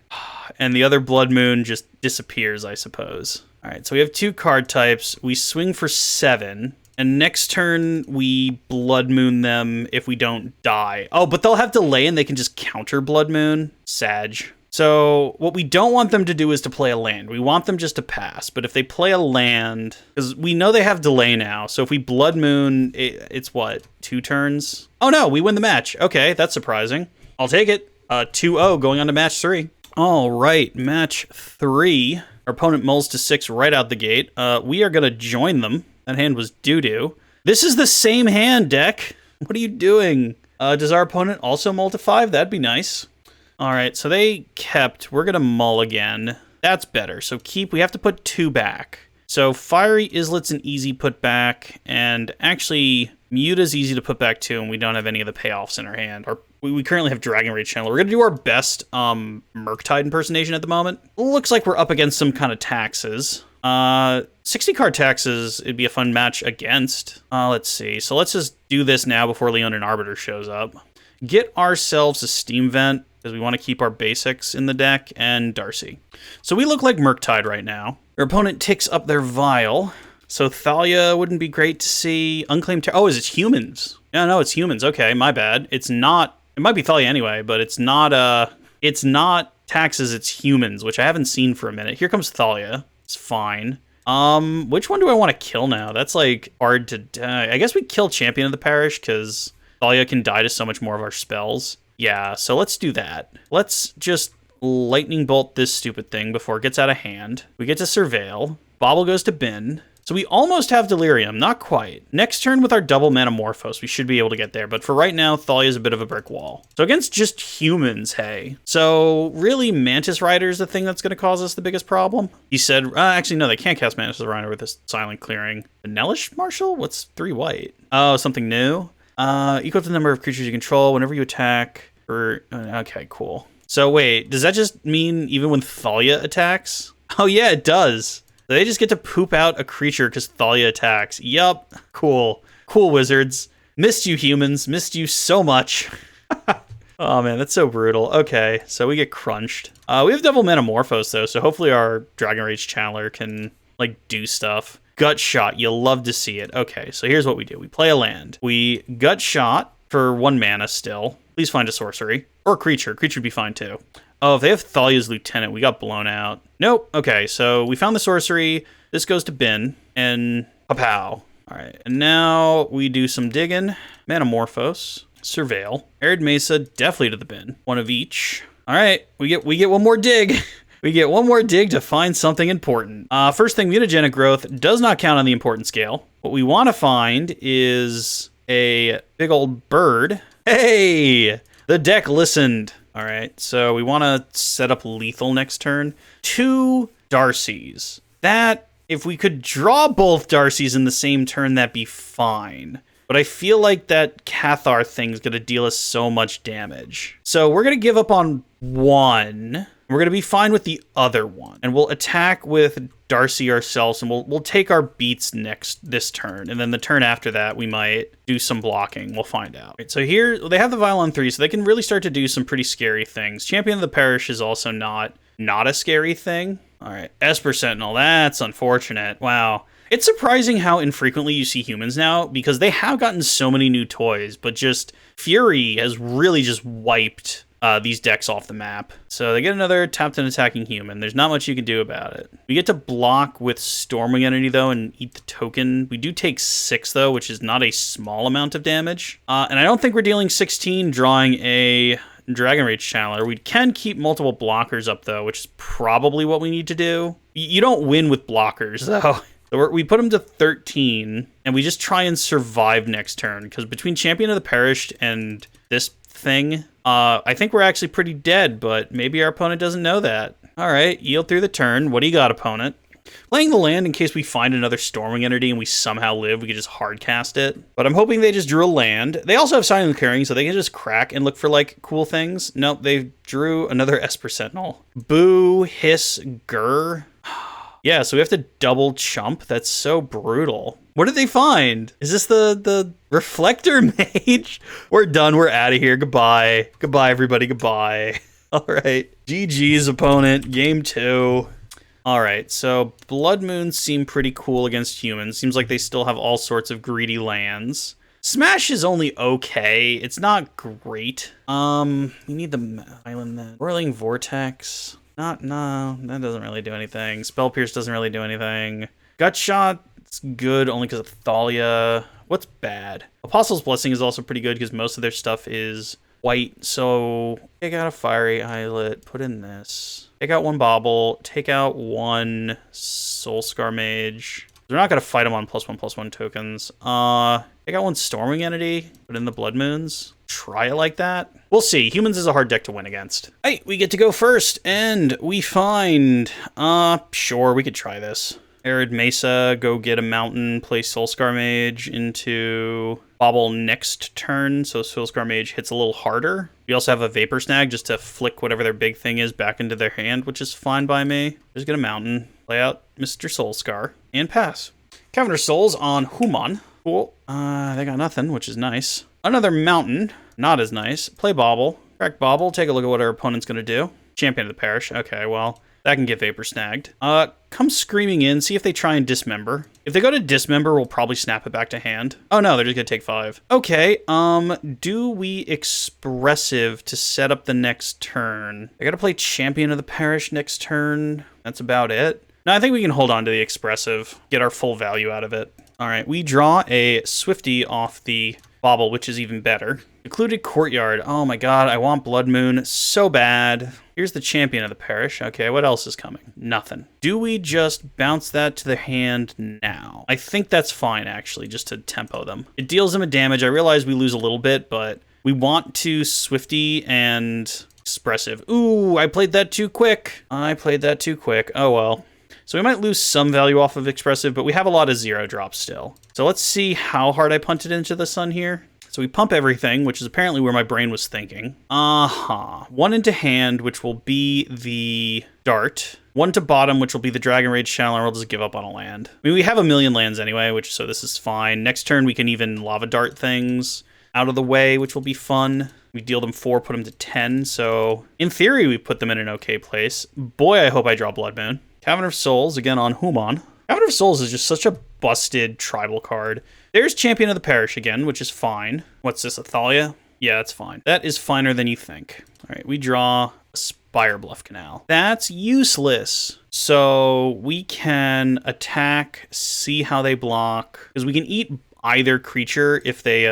And the other Blood Moon just disappears, I suppose. All right, so we have 2 card types. We swing for 7. And next turn, we Blood Moon them if we don't die. Oh, but they'll have delay and they can just counter Blood Moon. Sag. So what we don't want them to do is to play a land. We want them just to pass. But if they play a land, because we know they have delay now. So if we Blood Moon, it's what, 2 turns? Oh no, we win the match. Okay, that's surprising. I'll take it. 2-0 going on to match 3. All right, match 3. Our opponent mulls to 6 right out the gate. We are going to join them. That hand was doo-doo. This is the same hand, deck. What are you doing? Does our opponent also mull to 5? That'd be nice. All right, so they kept. We're going to mull again. That's better. So keep. We have to put 2 back. So Fiery Izzlet's an easy put back. And actually, Muta's easy to put back too, and we don't have any of the payoffs in our hand. We currently have Dragon Rage Channel. We're going to do our best Murktide impersonation at the moment. Looks like we're up against some kind of taxes. 60 card taxes, it'd be a fun match against. Let's see. So let's just do this now before Leonin Arbiter shows up. Get ourselves a Steam Vent, because we want to keep our basics in the deck, and Darcy. So we look like Murktide right now. Our opponent ticks up their Vial. So Thalia wouldn't be great to see. Unclaimed Oh, is it humans? No, it's humans. Okay, my bad. It's not. It might be Thalia anyway, but it's not taxes, it's humans, which I haven't seen for a minute. Here comes Thalia. It's fine. Which one do I want to kill now? That's like hard to die. I guess we kill Champion of the Parish because Thalia can die to so much more of our spells. Yeah, so let's do that. Let's just Lightning Bolt this stupid thing before it gets out of hand. We get to Surveil. Bobble goes to bin. So we almost have Delirium, not quite. Next turn with our double Manamorphose, we should be able to get there. But for right now, Thalia's a bit of a brick wall. So against just humans, hey. So really, Mantis Rider is the thing that's going to cause us the biggest problem. He said, actually, no, they can't cast Mantis Rider with this Silent Clearing. The Nellish Marshal? What's 3 white? Oh, something new? Equal to the number of creatures you control whenever you attack. Okay, cool. So wait, does that just mean even when Thalia attacks? Oh yeah, it does. They just get to poop out a creature because Thalia attacks. Yup. Cool. Cool, wizards. Missed you, humans. Missed you so much. Oh, man, that's so brutal. Okay, so we get crunched. We have double Manamorphose, though, so hopefully our Dragon Rage Channeler can, like, do stuff. Gut Shot. You'll love to see it. Okay, so here's what we do. We play a land. We Gut Shot for 1 mana still. Please find a sorcery. Or a creature. Creature would be fine, too. Oh, if they have Thalia's Lieutenant, we got blown out. Nope. Okay, so we found the sorcery. This goes to bin. And pow. All right, and now we do some digging. Manamorphose. Surveil. Arid Mesa, definitely to the bin. 1 of each. All right, we get 1 more dig. We get 1 more dig to find something important. First thing, mutagenic growth does not count on the important scale. What we want to find is a big old bird. Hey, the deck listened. All right, so we want to set up lethal next turn. 2 Darcys. That, if we could draw both Darcys in the same turn, that'd be fine. But I feel like that Cathar thing's going to deal us so much damage. So we're going to give up on 1. We're going to be fine with the other one. And we'll attack with Darcy ourselves, and we'll take our beats this turn. And then the turn after that, we might do some blocking. We'll find out. Right, so here, they have the Vial on 3, so they can really start to do some pretty scary things. Champion of the Parish is also not a scary thing. All right, Esper Sentinel, that's unfortunate. Wow. It's surprising how infrequently you see humans now, because they have gotten so many new toys, but just Fury has really just wiped these decks off the map. So they get another tapped and attacking human. There's not much you can do about it. We get to block with Stormwing Entity, though, and eat the token. We do take 6, though, which is not a small amount of damage. And I don't think we're dealing 16, drawing a Dragon Rage Channeler. We can keep multiple blockers up, though, which is probably what we need to do. You don't win with blockers, though. So we put them to 13, and we just try and survive next turn, because between Champion of the Perished and this thing, I think we're actually pretty dead, but maybe our opponent doesn't know that. All right, yield through the turn. What do you got, opponent? Playing the land in case we find another Storming Entity and we somehow live, we could just hard cast it. But I'm hoping they just drew a land. They also have Sign of the Clearing, so they can just crack and look for, like, cool things. Nope, they drew another Esper Sentinel. Boo, hiss, grr. Yeah, so we have to double chump. That's so brutal. What did they find? Is this the Reflector Mage? We're done. We're out of here. Goodbye. Goodbye, everybody. Goodbye. All right. GG's, opponent. Game 2. All right, so Blood Moons seem pretty cool against humans. Seems like they still have all sorts of greedy lands. Smash is only okay. It's not great. We need the island then. Whirling Vortex. No, that doesn't really do anything. Spell Pierce doesn't really do anything. Gut Shot, it's good only because of Thalia. What's bad? Apostle's Blessing is also pretty good because most of their stuff is white. So take out a Fiery Islet, put in this. Take out one Bauble, take out one Soulscar Mage. They're not going to fight them on +1/+1 tokens. Take out one Storming Entity, put in the Blood Moons. Try it like that. We'll see. Humans is a hard deck to win against. Hey, we get to go first, and we find... sure, we could try this. Arid Mesa, go get a mountain, play Soulscar Mage into Bauble next turn, so Soulscar Mage hits a little harder. We also have a Vapor Snag just to flick whatever their big thing is back into their hand, which is fine by me. Just get a mountain, play out Mr. Soulscar, and pass. Cavender's Souls on Human. Cool. They got nothing, which is nice. Another mountain, not as nice. Play Bauble, crack Bauble, take a look at what our opponent's gonna do. Champion of the Parish, okay, well, that can get Vapor Snagged. Come screaming in, see if they try and dismember. If they go to dismember, we'll probably snap it back to hand. Oh no, they're just gonna take 5. Okay, do we Expressive to set up the next turn? I gotta play Champion of the Parish next turn. That's about it. No, I think we can hold on to the Expressive, get our full value out of it. All right, we draw a Swifty off the Bauble, which is even better. Secluded Courtyard. Oh my god, I want Blood Moon so bad. Here's the Champion of the Parish. Okay, what else is coming? Nothing. Do we just bounce that to the hand now? I think that's fine, actually, just to tempo them. It deals them a damage. I realize we lose a little bit, but we want to Swifty and Expressive. Ooh, I played that too quick. Oh well. So we might lose some value off of Expressive, but we have a lot of 0 drops still. So let's see how hard I punted into the sun here. So we pump everything, which is apparently where my brain was thinking. One into hand, which will be the Dart. One to bottom, which will be the Dragon Rage Channeler. We'll just give up on a land. I mean, we have a million lands anyway, so this is fine. Next turn, we can even Lava Dart things out of the way, which will be fun. We deal them 4, put them to 10. So in theory, we put them in an okay place. Boy, I hope I draw Blood Moon. Cavern of Souls, again on Human. Cavern of Souls is just such a busted tribal card. There's Champion of the Parish again, which is fine. What's this, Thalia? Yeah, that's fine. That is finer than you think. All right, we draw a Spire Bluff Canal. That's useless. So we can attack, see how they block, because we can eat either creature if they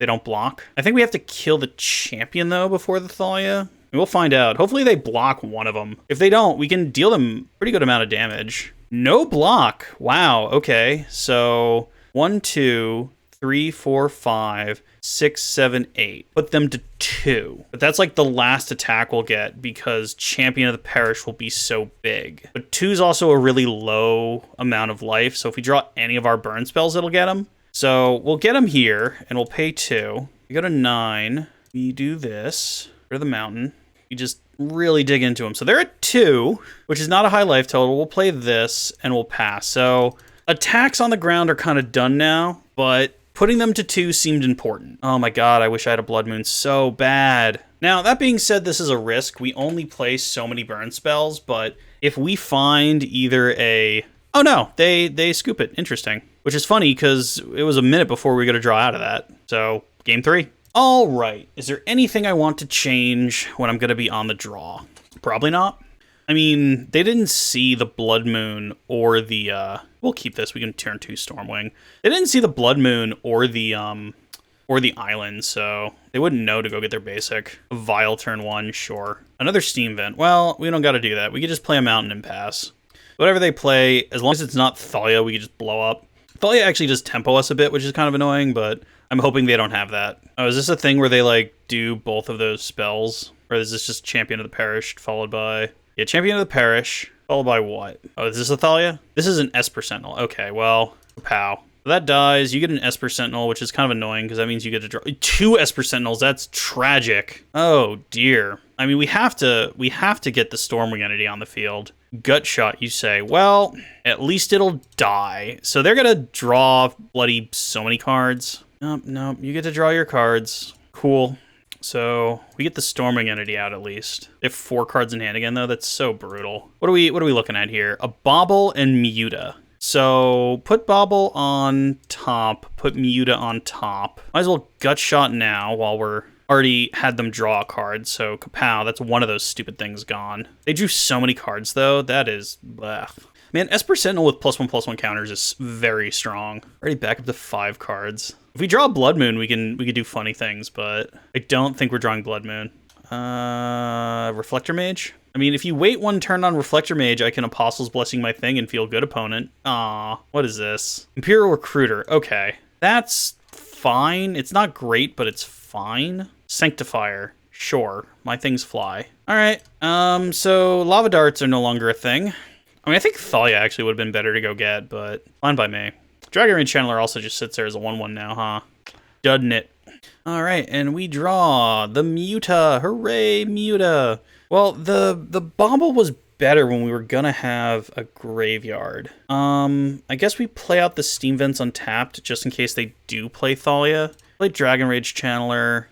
don't block. I think we have to kill the champion, though, before the Thalia. We'll find out. Hopefully they block one of them. If they don't, we can deal them a pretty good amount of damage. No block. Wow, okay. So 1, 2, 3, 4, 5, 6, 7, 8. Put them to 2. But that's like the last attack we'll get because Champion of the Parish will be so big. But 2 is also a really low amount of life. So if we draw any of our burn spells, it'll get them. So we'll get them here and we'll pay 2. We go to 9. We do this. Go to the mountain. You just really dig into them. So they're at 2, which is not a high life total. We'll play this and we'll pass. So attacks on the ground are kind of done now, but putting them to 2 seemed important. Oh my god, I wish I had a Blood Moon so bad. Now, that being said, this is a risk. We only play so many burn spells, but if we find either a... Oh no, they scoop it. Interesting. Which is funny because it was a minute before we got to draw out of that. So, game 3. All right. Is there anything I want to change when I'm going to be on the draw? Probably not. I mean, they didn't see the Blood Moon or the, we'll keep this. We can turn 2 Stormwing. They didn't see the Blood Moon or the island, so They wouldn't know to go get their basic. A Vile turn 1, sure. Another Steam Vent. Well, we don't got to do that. We could just play a Mountain and pass. Whatever they play, as long as it's not Thalia, we could just blow up. Thalia actually does tempo us a bit, which is kind of annoying, but I'm hoping they don't have that. Oh, is this a thing where they, like, do both of those spells? Or is this just Champion of the Perished, followed by... Yeah, Champion of the Parish, followed by what? Oh, is this a Thalia? This is an Esper Sentinel. Okay, well, pow. If that dies, you get an Esper Sentinel, which is kind of annoying, because that means you get to draw 2 Esper Sentinels. That's tragic. Oh, dear. I mean, we have to get the Stormwing entity on the field. Gut shot, you say. Well, at least it'll die. So they're gonna draw bloody so many cards. Nope, you get to draw your cards. Cool. So we get the Storming entity out at least. They have 4 cards in hand again, though. That's so brutal. What are we looking at here? A Bauble and Muta. So put Bauble on top, put Muta on top. Might as well gut shot now while we're already had them draw a card. So kapow, that's one of those stupid things gone. They drew so many cards though. That is bleh. Man, Esper Sentinel with +1/+1 counters is very strong. Already back up to 5 cards. If we draw Blood Moon, we could do funny things, but I don't think we're drawing Blood Moon. Reflector Mage? I mean, if you wait 1 turn on Reflector Mage, I can Apostle's Blessing my thing and feel good opponent. Aw, what is this? Imperial Recruiter. Okay, that's fine. It's not great, but it's fine. Sanctifier. Sure, my things fly. All right, so Lava Darts are no longer a thing. I mean, I think Thalia actually would have been better to go get, but fine by me. Dragon Rage Channeler also just sits there as a 1/1 now, huh? Doesn't it? All right, and we draw the Muta. Hooray, Muta. Well, the Bauble was better when we were gonna have a graveyard. I guess we play out the Steam Vents untapped just in case they do play Thalia. Play Dragon Rage Channeler.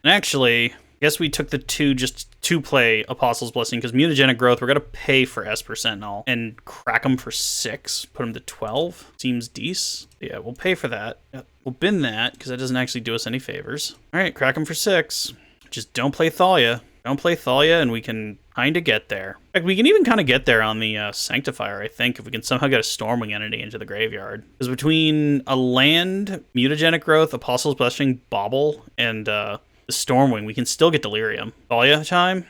And actually, I guess we took the 2 just to play Apostle's Blessing because Mutagenic Growth, we're going to pay for Esper Sentinel and crack them for 6, put them to 12. Seems decent. Yeah, we'll pay for that. Yep. We'll bin that because that doesn't actually do us any favors. All right, crack them for 6. Just don't play Thalia. Don't play Thalia and we can kind of get there. In fact, we can even kind of get there on the Sanctifier, I think, if we can somehow get a Stormwing entity into the graveyard. Because between a land, Mutagenic Growth, Apostle's Blessing, Bauble, and the Stormwing, we can still get Delirium. Thalia time?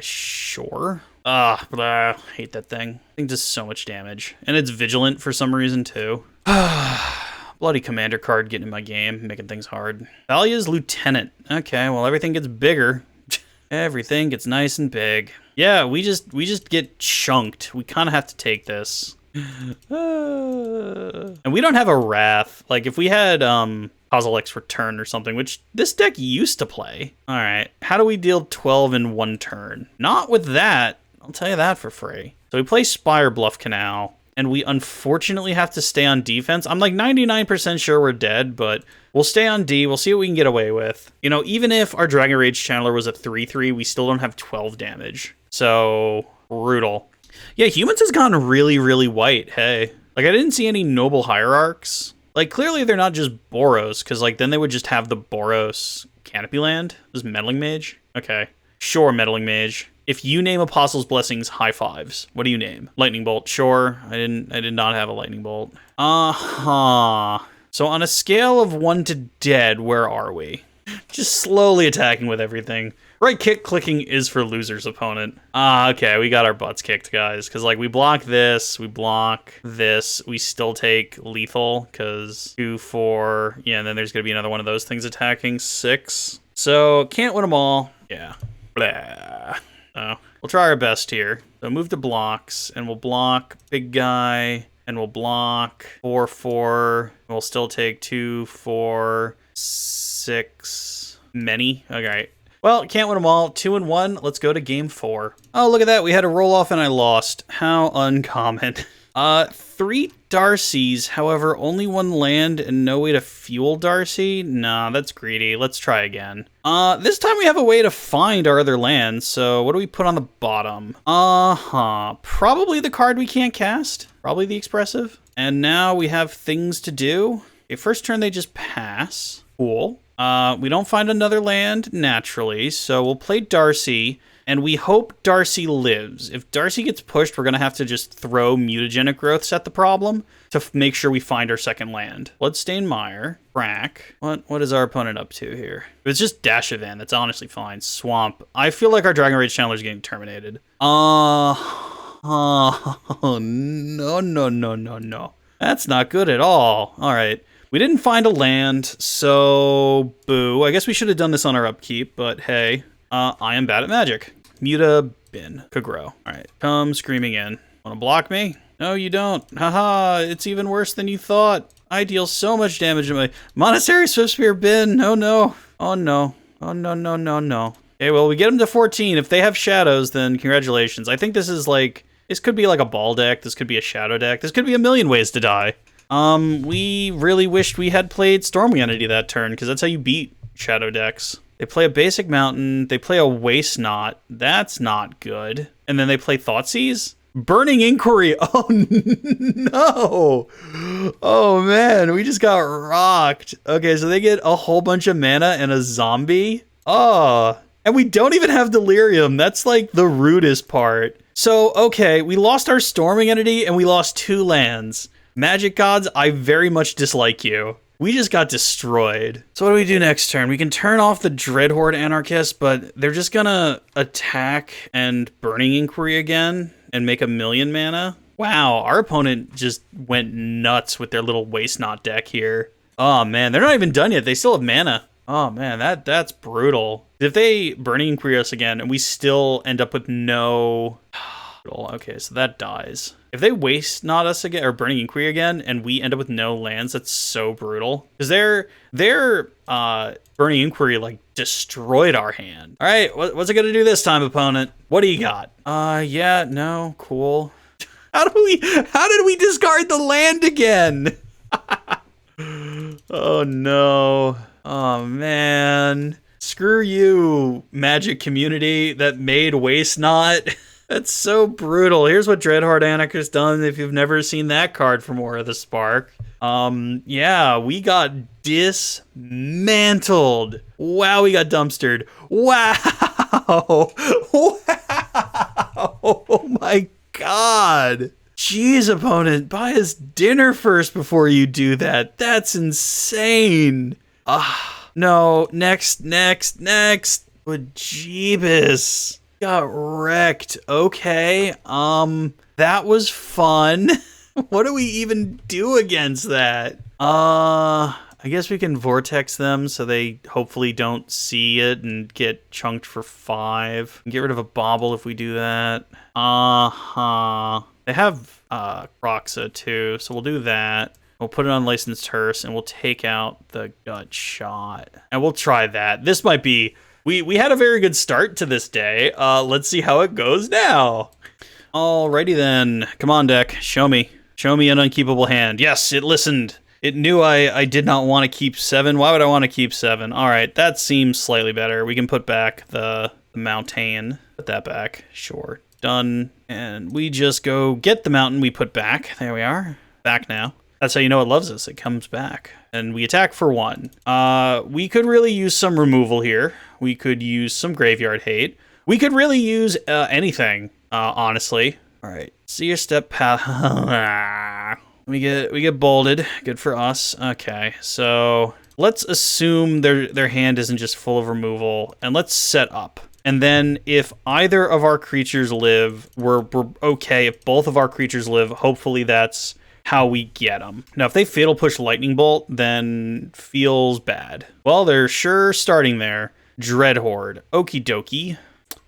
Sure. Hate that thing. I think does so much damage. And it's Vigilant for some reason, too. Bloody Commander card getting in my game, making things hard. Thalia's Lieutenant. Okay, well, everything gets bigger. Everything gets nice and big. Yeah, we just get chunked. We kind of have to take this. And we don't have a Wrath. Like, if we had, Kozilek's Return or something, which this deck used to play. All right, how do we deal 12 in 1 turn? Not with that. I'll tell you that for free. So we play Spire Bluff Canal, and we unfortunately have to stay on defense. I'm like 99% sure we're dead, but we'll stay on D. We'll see what we can get away with. You know, even if our Dragon Rage Channeler was a 3/3, we still don't have 12 damage. So, brutal. Yeah, Humans has gone really, really white, hey. Like, I didn't see any Noble Hierarchs. Like, clearly they're not just Boros, because, like, then they would just have the Boros Canopy Land. This is Meddling Mage? Okay. Sure, Meddling Mage. If you name Apostle's Blessings high fives, what do you name? Lightning Bolt. Sure. I did not have a Lightning Bolt. Uh-huh. So on a scale of 1 to dead, where are we? Just slowly attacking with everything. Right kick clicking is for loser's opponent. Okay, we got our butts kicked, guys. Because, like, we block this, we block this, we still take lethal, because 2, 4, yeah, and then there's going to be another one of those things attacking, 6. So, can't win them all. Yeah. Blah. We'll try our best here. So move to blocks, and we'll block big guy, and we'll block 4, 4, and we'll still take 2, 4, 6, many. Okay. Well, can't win them all. 2 and 1. Let's go to game 4. Oh, look at that. We had a roll off and I lost. How uncommon. 3 Darcys, however, only 1 land and no way to fuel Darcy. Nah, that's greedy. Let's try again. This time we have a way to find our other lands. So what do we put on the bottom? Probably the card we can't cast. Probably the Expressive. And now we have things to do. Okay, first turn they just pass. Cool. We don't find another land naturally, so we'll play Darcy, and we hope Darcy lives. If Darcy gets pushed, we're going to have to just throw Mutagenic Growths at the problem to make sure we find our second land. Bloodstained Mire, crack. What is our opponent up to here? If it's just Dash Event, that's honestly fine. Swamp. I feel like our Dragon Rage Channeler is getting terminated. Oh, no. That's not good at all. All right. We didn't find a land, so boo. I guess we should have done this on our upkeep, but hey, I am bad at Magic. Muta Bin. Kagro. All right. Come screaming in. Want to block me? No, you don't. Haha, it's even worse than you thought. I deal so much damage to my Monastery Swiftspear Bin. Oh no. Oh no. Oh no. Okay, well, we get them to 14. If they have shadows, then congratulations. I think this is like, this could be like a ball deck. This could be a shadow deck. This could be a million ways to die. We really wished we had played Stormwing Entity that turn, because that's how you beat shadow decks. They play a basic mountain. They play a Waste Knot. That's not good. And then they play Thoughtseize? Burning Inquiry. Oh, no. Oh, man. We just got rocked. Okay, so they get a whole bunch of mana and a zombie. Oh. And we don't even have Delirium. That's like the rudest part. So, okay, we lost our Storming Entity and we lost 2 lands. Magic Gods, I very much dislike you. We just got destroyed. So what do we do next turn? We can turn off the Dreadhorde Anarchist, but they're just gonna attack and Burning Inquiry again and make a million mana. Wow, our opponent just went nuts with their little Waste Knot deck here. Oh man, they're not even done yet. They still have mana. Oh man, that's brutal. If they Burning Inquiry us again and we still end up with no... Okay, so that dies. If they Waste Knot us again, or Burning Inquiry again, and we end up with no lands, that's so brutal. Because their Burning Inquiry, like, destroyed our hand. All right, what's it gonna do this time, opponent? What do you got? Yeah, no, cool. How did we discard the land again? Oh, no. Oh, man. Screw you, Magic community that made Waste Knot. That's so brutal. Here's what Dreadhorde Anarchist done if you've never seen that card from War of the Spark. Yeah, we got dismantled. Wow, we got dumpstered. Wow. Wow. Oh my god. Jeez, opponent, buy us dinner first before you do that. That's insane. No, next. Oh, Jeebus. Got wrecked. Okay. That was fun. What do we even do against that? I guess we can vortex them so they hopefully don't see it and get chunked for 5. Get rid of a bauble if we do that. They have Roxa too, so we'll do that. We'll put it on Licensed Hearse and we'll take out the Gut Shot. And we'll try that. This might be... We had a very good start to this day. Let's see how it goes now. Alrighty then. Come on, deck. Show me. Show me an unkeepable hand. Yes, it listened. It knew I did not want to keep 7. Why would I want to keep 7? Alright, that seems slightly better. We can put back the mountain. Put that back. Sure. Done. And we just go get the mountain we put back. There we are. Back now. That's how you know it loves us. It comes back. And we attack for 1. We could really use some removal here. We could use some graveyard hate. We could really use anything, honestly. All right. See your step path. we get bolded. Good for us. Okay. So let's assume their hand isn't just full of removal. And let's set up. And then if either of our creatures live, we're okay. If both of our creatures live, hopefully that's how we get them. Now, if they Fatal Push Lightning Bolt, then feels bad. Well, they're sure starting there. Dreadhorde. Okie dokie.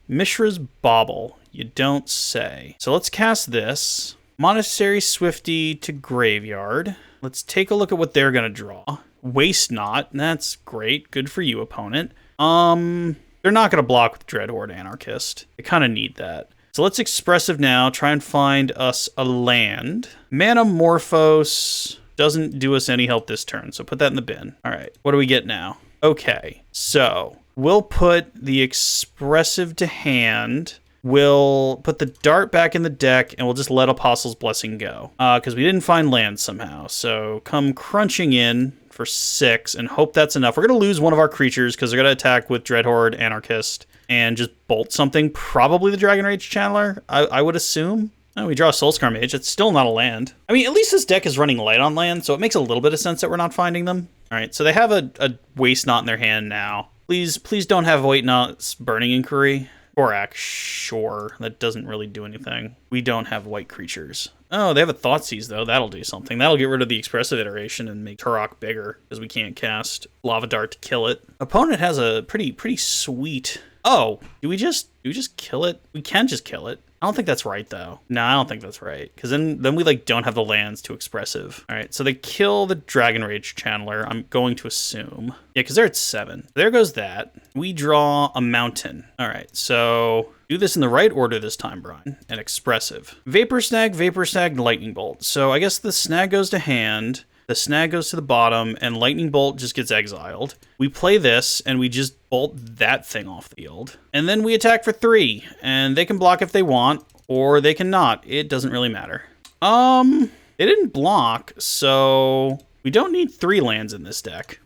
Mishra's Bauble. You don't say. So let's cast this. Monastery Swifty to Graveyard. Let's take a look at what they're going to draw. Waste Knot. That's great. Good for you, opponent. They're not going to block with Dreadhorde Anarchist. They kind of need that. So let's Expressive now, try and find us a land. Manamorphose doesn't do us any help this turn, so put that in the bin. All right, what do we get now? Okay, so we'll put the Expressive to hand. We'll put the Dart back in the deck, and we'll just let Apostle's Blessing go. Because we didn't find land somehow. So come crunching in for 6, and hope that's enough. We're going to lose one of our creatures, because they're going to attack with Dreadhorde Anarchist. And just bolt something, probably the Dragon Rage Channeler, I would assume. Oh, we draw a Soulscar Mage. It's still not a land. I mean, at least this deck is running light on land, so it makes a little bit of sense that we're not finding them. All right, so they have a Waste Knot in their hand now. Please don't have Waste Knot's Burning Inquiry. Korak, sure. That doesn't really do anything. We don't have white creatures. Oh, they have a Thoughtseize, though. That'll do something. That'll get rid of the Expressive Iteration and make Turok bigger, because we can't cast Lava Dart to kill it. Opponent has a pretty sweet... Oh, do we just kill it? We can just kill it. I don't think that's right, though. No, I don't think that's right. Because then we, like, don't have the lands too expressive. All right, so they kill the Dragon Rage Channeler, I'm going to assume. Yeah, because they're at 7. There goes that. We draw a mountain. All right, so do this in the right order this time, Brian. And expressive. Vapor Snag, Lightning Bolt. So I guess the Snag goes to hand. The Snag goes to the bottom, and Lightning Bolt just gets exiled. We play this, and we just bolt that thing off the field. And then we attack for 3, and they can block if they want, or they cannot. It doesn't really matter. They didn't block, so we don't need 3 lands in this deck.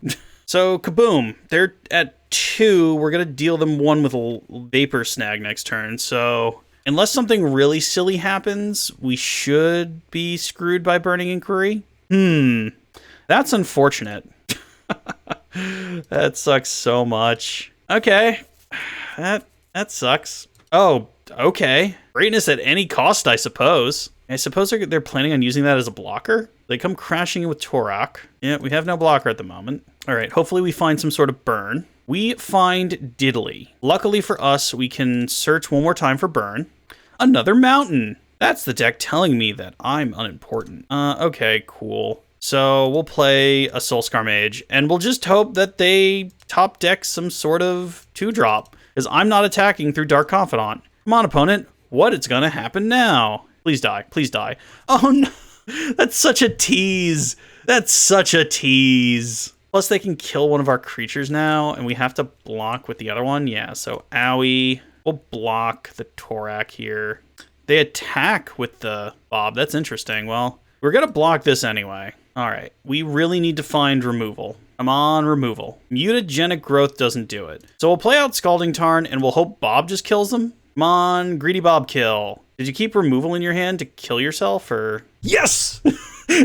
So, kaboom. They're at 2. We're going to deal them 1 with a Vapor Snag next turn, so... Unless something really silly happens, we should be screwed by Burning Inquiry. That's unfortunate. That sucks so much. Okay. That sucks. Oh, okay. Greatness at any cost, I suppose. I suppose they're planning on using that as a blocker. They come crashing in with Turok. Yeah, we have no blocker at the moment. All right, hopefully we find some sort of burn. We find Diddly. Luckily for us, we can search one more time for burn. Another mountain. That's the deck telling me that I'm unimportant. Okay, cool. So we'll play a Soulscar Mage, and we'll just hope that they top deck some sort of 2-drop, because I'm not attacking through Dark Confidant. Come on, opponent. What is going to happen now? Please die. Please die. Oh, no. That's such a tease. That's such a tease. Plus, they can kill one of our creatures now, and we have to block with the other one. Yeah, so owie. We'll block the Torak here. They attack with the Bob. That's interesting. Well, we're going to block this anyway. All right. We really need to find removal. Come on, removal. Mutagenic Growth doesn't do it. So we'll play out Scalding Tarn, and we'll hope Bob just kills them. Come on, Greedy Bob kill. Did you keep removal in your hand to kill yourself, or? Yes!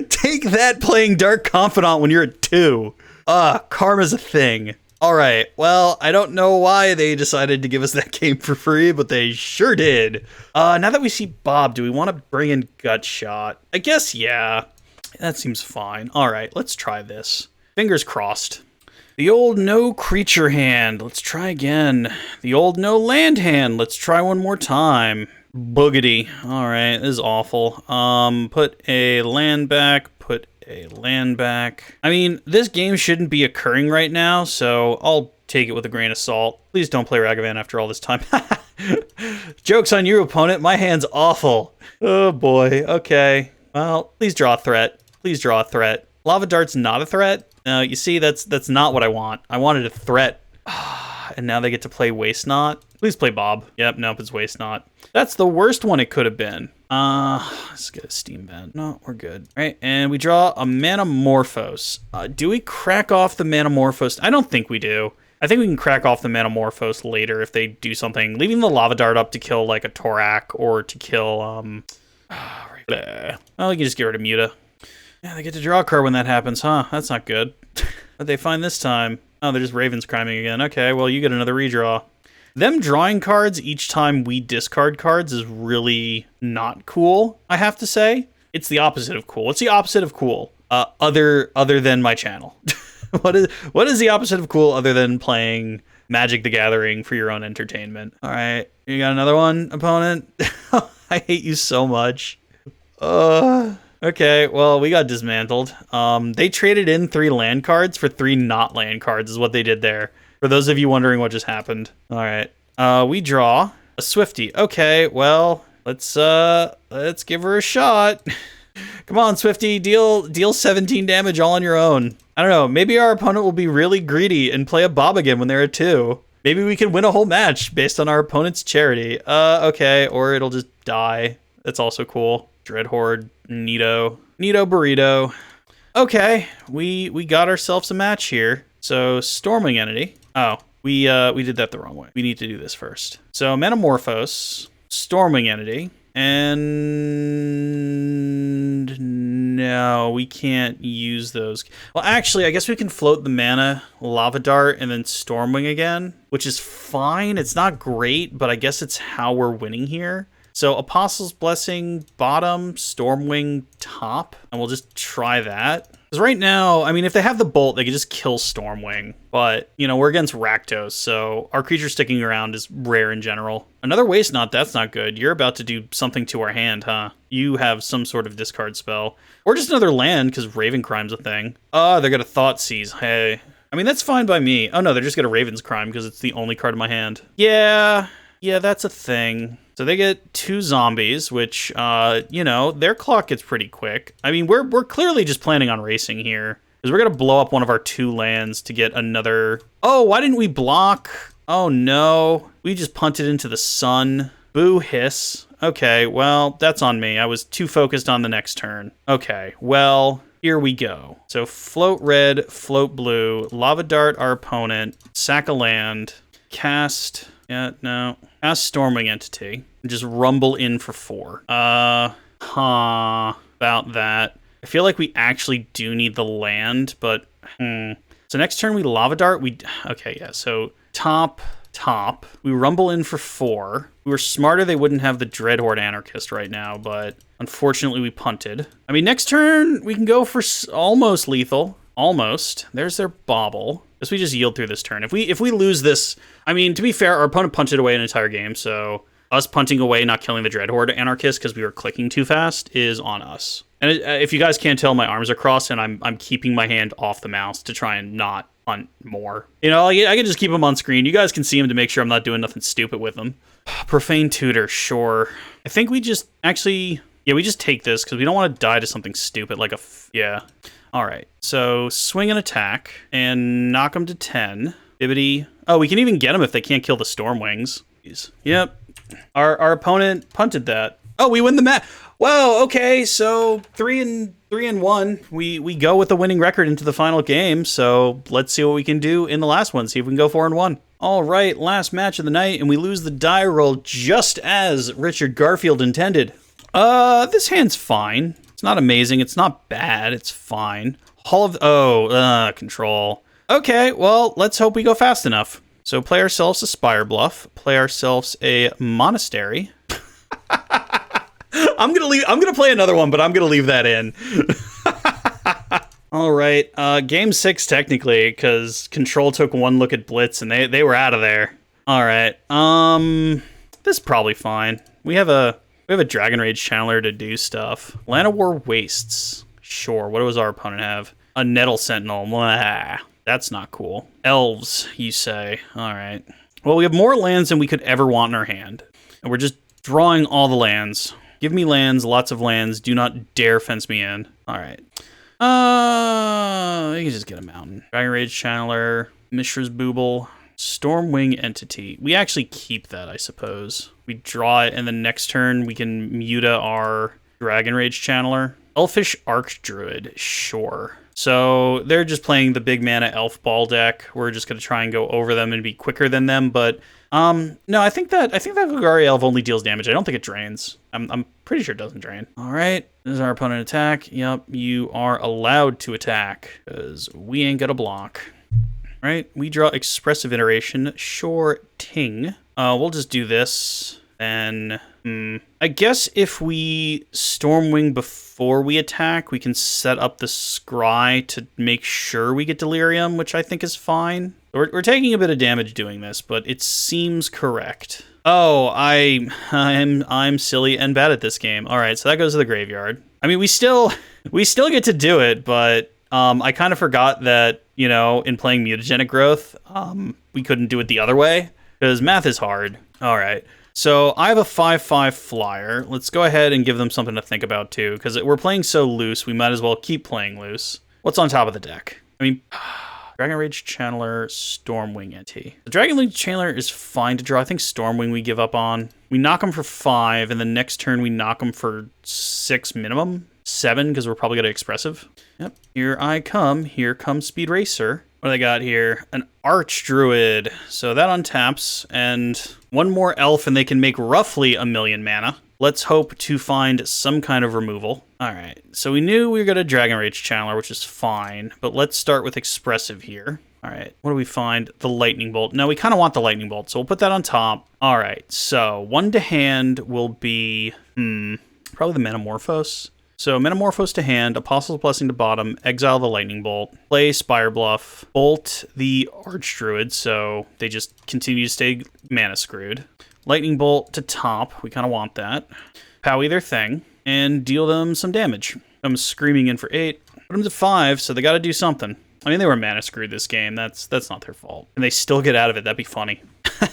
Take that, playing Dark Confidant when you're at 2. Karma's a thing. All right, well, I don't know why they decided to give us that game for free, but they sure did. Now that we see Bob, do we want to bring in Gut Shot? I guess, yeah. That seems fine. All right, let's try this. Fingers crossed. The old no creature hand. Let's try again. The old no land hand. Let's try one more time. Boogity. All right, this is awful. Put a land back. Put a land back. I mean, this game shouldn't be occurring right now, so I'll take it with a grain of salt. Please don't play Ragavan after all this time. Joke's on you, opponent. My hand's awful. Oh, boy. Okay. Well, please draw a threat. Please draw a threat. Lava Dart's not a threat. You see, that's not what I want. I wanted a threat. And now they get to play Waste Knot. Please play Bob. Yep, nope, it's Waste Knot. That's the worst one it could have been. Let's get a Steam Vent. No, we're good. All right, and we draw a Manamorphose. Do we crack off the Manamorphose? I don't think we do. I think we can crack off the Manamorphose later if they do something. Leaving the Lava Dart up to kill, like, a Torak or to kill, well, we can just get rid of Muta. Yeah, they get to draw a card when that happens, huh? That's not good. What'd they find this time? Oh, they're just Ravens criming again. Okay, well, you get another redraw. Them drawing cards each time we discard cards is really not cool, I have to say. It's the opposite of cool. What's the opposite of cool? Other than my channel. What is the opposite of cool other than playing Magic the Gathering for your own entertainment? All right, you got another one, opponent? I hate you so much. Okay, well, we got dismantled. They traded in 3 land cards for 3 not land cards is what they did there. For those of you wondering what just happened. All right. We draw a Swifty. Okay, well, let's give her a shot. Come on, Swifty, deal 17 damage all on your own. I don't know, maybe our opponent will be really greedy and play a Bob again when they're at 2. Maybe we can win a whole match based on our opponent's charity. Okay, or it'll just die. That's also cool. Dreadhorde, Neato Burrito. Okay, we got ourselves a match here. So Storming Entity. Oh, we did that the wrong way. We need to do this first. So Manamorphose, Storming Entity, And no, we can't use those. Well, actually, I guess we can float the mana, Lava Dart, and then Stormwing again, which is fine. It's not great, but I guess it's how we're winning here. So Apostle's Blessing bottom, Stormwing top, and we'll just try that. Because right now, I mean, if they have the Bolt, they can just kill Stormwing. But, you know, we're against Rakdos, so our creature sticking around is rare in general. Another Waste Not, that's not good. You're about to do something to our hand, huh? You have some sort of discard spell. Or just another land, because Ravencrime's a thing. Oh, they're going to Thoughtseize. Hey. I mean, that's fine by me. Oh, no, they're just going to Raven's Crime, because it's the only card in my hand. Yeah, that's a thing. So they get 2 zombies, which, you know, their clock gets pretty quick. I mean, we're clearly just planning on racing here. Because we're going to blow up one of our 2 lands to get another... Oh, why didn't we block? Oh, no. We just punted into the sun. Boo hiss. Okay, well, that's on me. I was too focused on the next turn. Okay, well, here we go. So float red, float blue, Lava Dart our opponent, sack a land, cast... Yeah, no. Cast Stormwing Entity. And just rumble in for 4. About that. I feel like we actually do need the land, but... So next turn we Lava Dart. Okay, yeah, so top. We rumble in for 4. We were smarter, they wouldn't have the Dreadhorde Anarchist right now, but unfortunately we punted. I mean, next turn we can go for almost lethal. Almost. There's their Bauble. Guess we just yield through this turn. If we lose this, I mean, to be fair, our opponent punted away an entire game, so us punting away, not killing the Dreadhorde Anarchist because we were clicking too fast is on us. And if you guys can't tell, my arms are crossed, and I'm keeping my hand off the mouse to try and not punt more. You know, I can just keep them on screen. You guys can see them to make sure I'm not doing nothing stupid with them. Profane Tutor, sure. I think we just actually... Yeah, we just take this because we don't want to die to something stupid like a... Yeah. All right, so swing and attack and knock them to 10. Bibbity. Oh, we can even get them if they can't kill the Stormwings. Yep. Our opponent punted that. Oh, we win the match. Whoa, okay, so 3-1. We go with the winning record into the final game, so let's see what we can do in the last one. See if we can go 4-1. All right, last match of the night, and we lose the die roll just as Richard Garfield intended. This hand's fine. It's not amazing. It's not bad. It's fine. Control. Okay, well, let's hope we go fast enough. So play ourselves a Spire Bluff. Play ourselves a Monastery. I'm gonna play another one, but I'm gonna leave that in. All right, game 6 technically, because Control took one look at Blitz and they were out of there. All right, this is probably fine. We have a Dragon Rage Channeler to do stuff. Llanowar Wastes. Sure, what does our opponent have? A Nettle Sentinel. Blah. That's not cool. Elves, you say. All right. Well, we have more lands than we could ever want in our hand. And we're just drawing all the lands. Give me lands, lots of lands. Do not dare fence me in. All right. You can just get a mountain. Dragon Rage Channeler. Mishra's Booble. Stormwing Entity. We actually keep that, I suppose. We draw it, and the next turn we can muta our Dragon Rage Channeler. Elfish Archdruid, sure. So they're just playing the big mana Elf Ball deck. We're just going to try and go over them and be quicker than them, but no, I think that Golgari Elf only deals damage. I don't think it drains. I'm pretty sure it doesn't drain. All right, this is our opponent attack. Yep, you are allowed to attack because we ain't got a block. All right, we draw Expressive Iteration. Sure ting. We'll just do this. Then, I guess if we Stormwing before we attack, we can set up the Scry to make sure we get Delirium, which I think is fine. We're taking a bit of damage doing this, but it seems correct. Oh, I'm silly and bad at this game. All right, so that goes to the graveyard. I mean, we still get to do it, but I kind of forgot that, you know, in playing Mutagenic Growth, we couldn't do it the other way because math is hard. All right. So I have a 5/5 flyer. Let's go ahead and give them something to think about too, because we're playing so loose, we might as well keep playing loose. What's on top of the deck? I mean, Dragon Rage Channeler, Stormwing Entity. The Dragon Rage Channeler is fine to draw. I think Stormwing we give up on. We knock them for 5, and the next turn we knock them for 6 minimum. 7, because we're probably going to Expressive. Yep, here I come. Here comes Speed Racer. What do they got here? An Archdruid. So that untaps, and one more elf, and they can make roughly 1,000,000 mana. Let's hope to find some kind of removal. All right, so we knew we were going to Dragon Rage Channeler, which is fine, but let's start with Expressive here. All right, what do we find? The Lightning Bolt. No, we kind of want the Lightning Bolt, so we'll put that on top. All right, so 1 to hand will be, probably the Metamorphose. So Metamorphose to hand, Apostle's Blessing to bottom, exile the Lightning Bolt, play Spire Bluff, bolt the Archdruid, so they just continue to stay mana screwed. Lightning Bolt to top, we kind of want that. Powie their thing, and deal them some damage. I'm screaming in for 8, put them to 5, so they got to do something. I mean, they were mana screwed this game. That's not their fault. And they still get out of it. That'd be funny.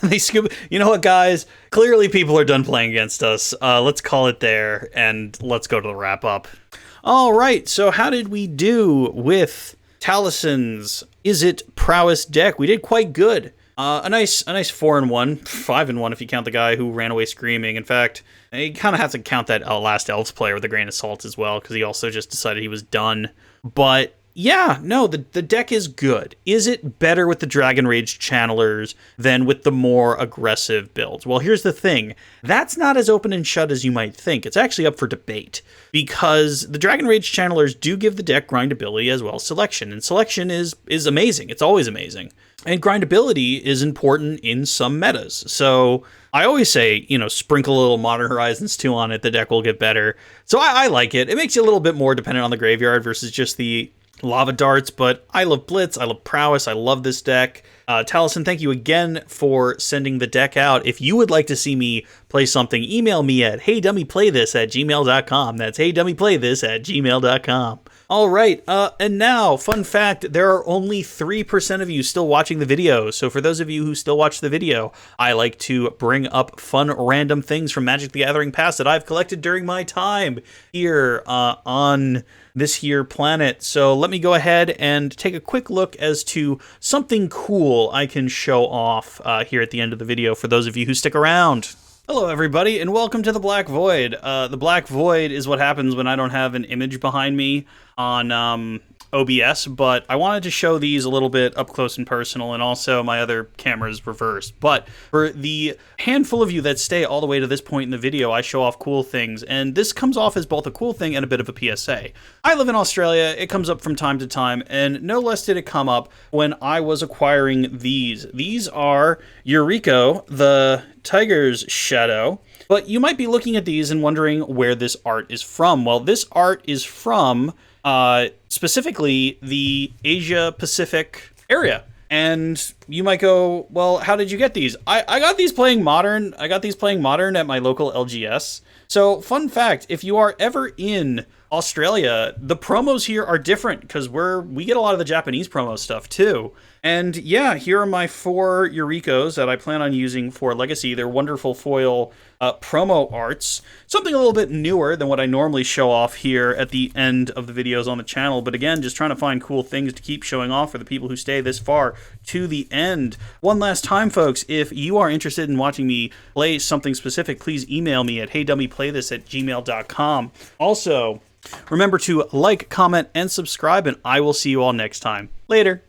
They scoop. You know what, guys? Clearly people are done playing against us. Let's call it there, and let's go to the wrap-up. All right, so how did we do with Talison's Izzet Prowess deck? We did quite good. A nice 4-1, 5-1 if you count the guy who ran away screaming. In fact, you kind of have to count that last Elves player with a grain of salt as well, because he also just decided he was done. But yeah, no, the deck is good. Is it better with the Dragon Rage Channelers than with the more aggressive builds? Well, here's the thing. That's not as open and shut as you might think. It's actually up for debate, because the Dragon Rage Channelers do give the deck grindability as well as selection, and selection is amazing. It's always amazing. And grindability is important in some metas. So I always say, sprinkle a little Modern Horizons 2 on it, the deck will get better. So I like it. It makes you a little bit more dependent on the graveyard versus just the Lava Darts, but I love Blitz, I love Prowess, I love this deck. Taliesin, thank you again for sending the deck out. If you would like to see me play something, email me at HeyDummyPlayThis@gmail.com. That's HeyDummyPlayThis@gmail.com. All right, and now, fun fact, there are only 3% of you still watching the video. So for those of you who still watch the video, I like to bring up fun random things from Magic the Gathering past that I've collected during my time here on this here planet. So let me go ahead and take a quick look as to something cool I can show off here at the end of the video for those of you who stick around. Hello everybody, and welcome to the Black Void. The Black Void is what happens when I don't have an image behind me on OBS, but I wanted to show these a little bit up close and personal, and also my other camera's reversed. But for the handful of you that stay all the way to this point in the video, I show off cool things, and this comes off as both a cool thing and a bit of a PSA. I live in Australia, it comes up from time to time, and no less did it come up when I was acquiring these. These are Eureka, the Tiger's Shadow. But you might be looking at these and wondering where this art is from. Well, this art is from specifically the Asia Pacific area. And you might go, well, how did you get these? I got these playing Modern. I got these playing Modern at my local LGS. So fun fact, if you are ever in Australia, the promos here are different because we get a lot of the Japanese promo stuff too. And yeah, here are my 4 Eurekos that I plan on using for Legacy. They're wonderful foil promo arts. Something a little bit newer than what I normally show off here at the end of the videos on the channel. But again, just trying to find cool things to keep showing off for the people who stay this far to the end. One last time, folks, if you are interested in watching me play something specific, please email me at HeyDummyPlayThis@gmail.com. Also, remember to like, comment, and subscribe, and I will see you all next time. Later.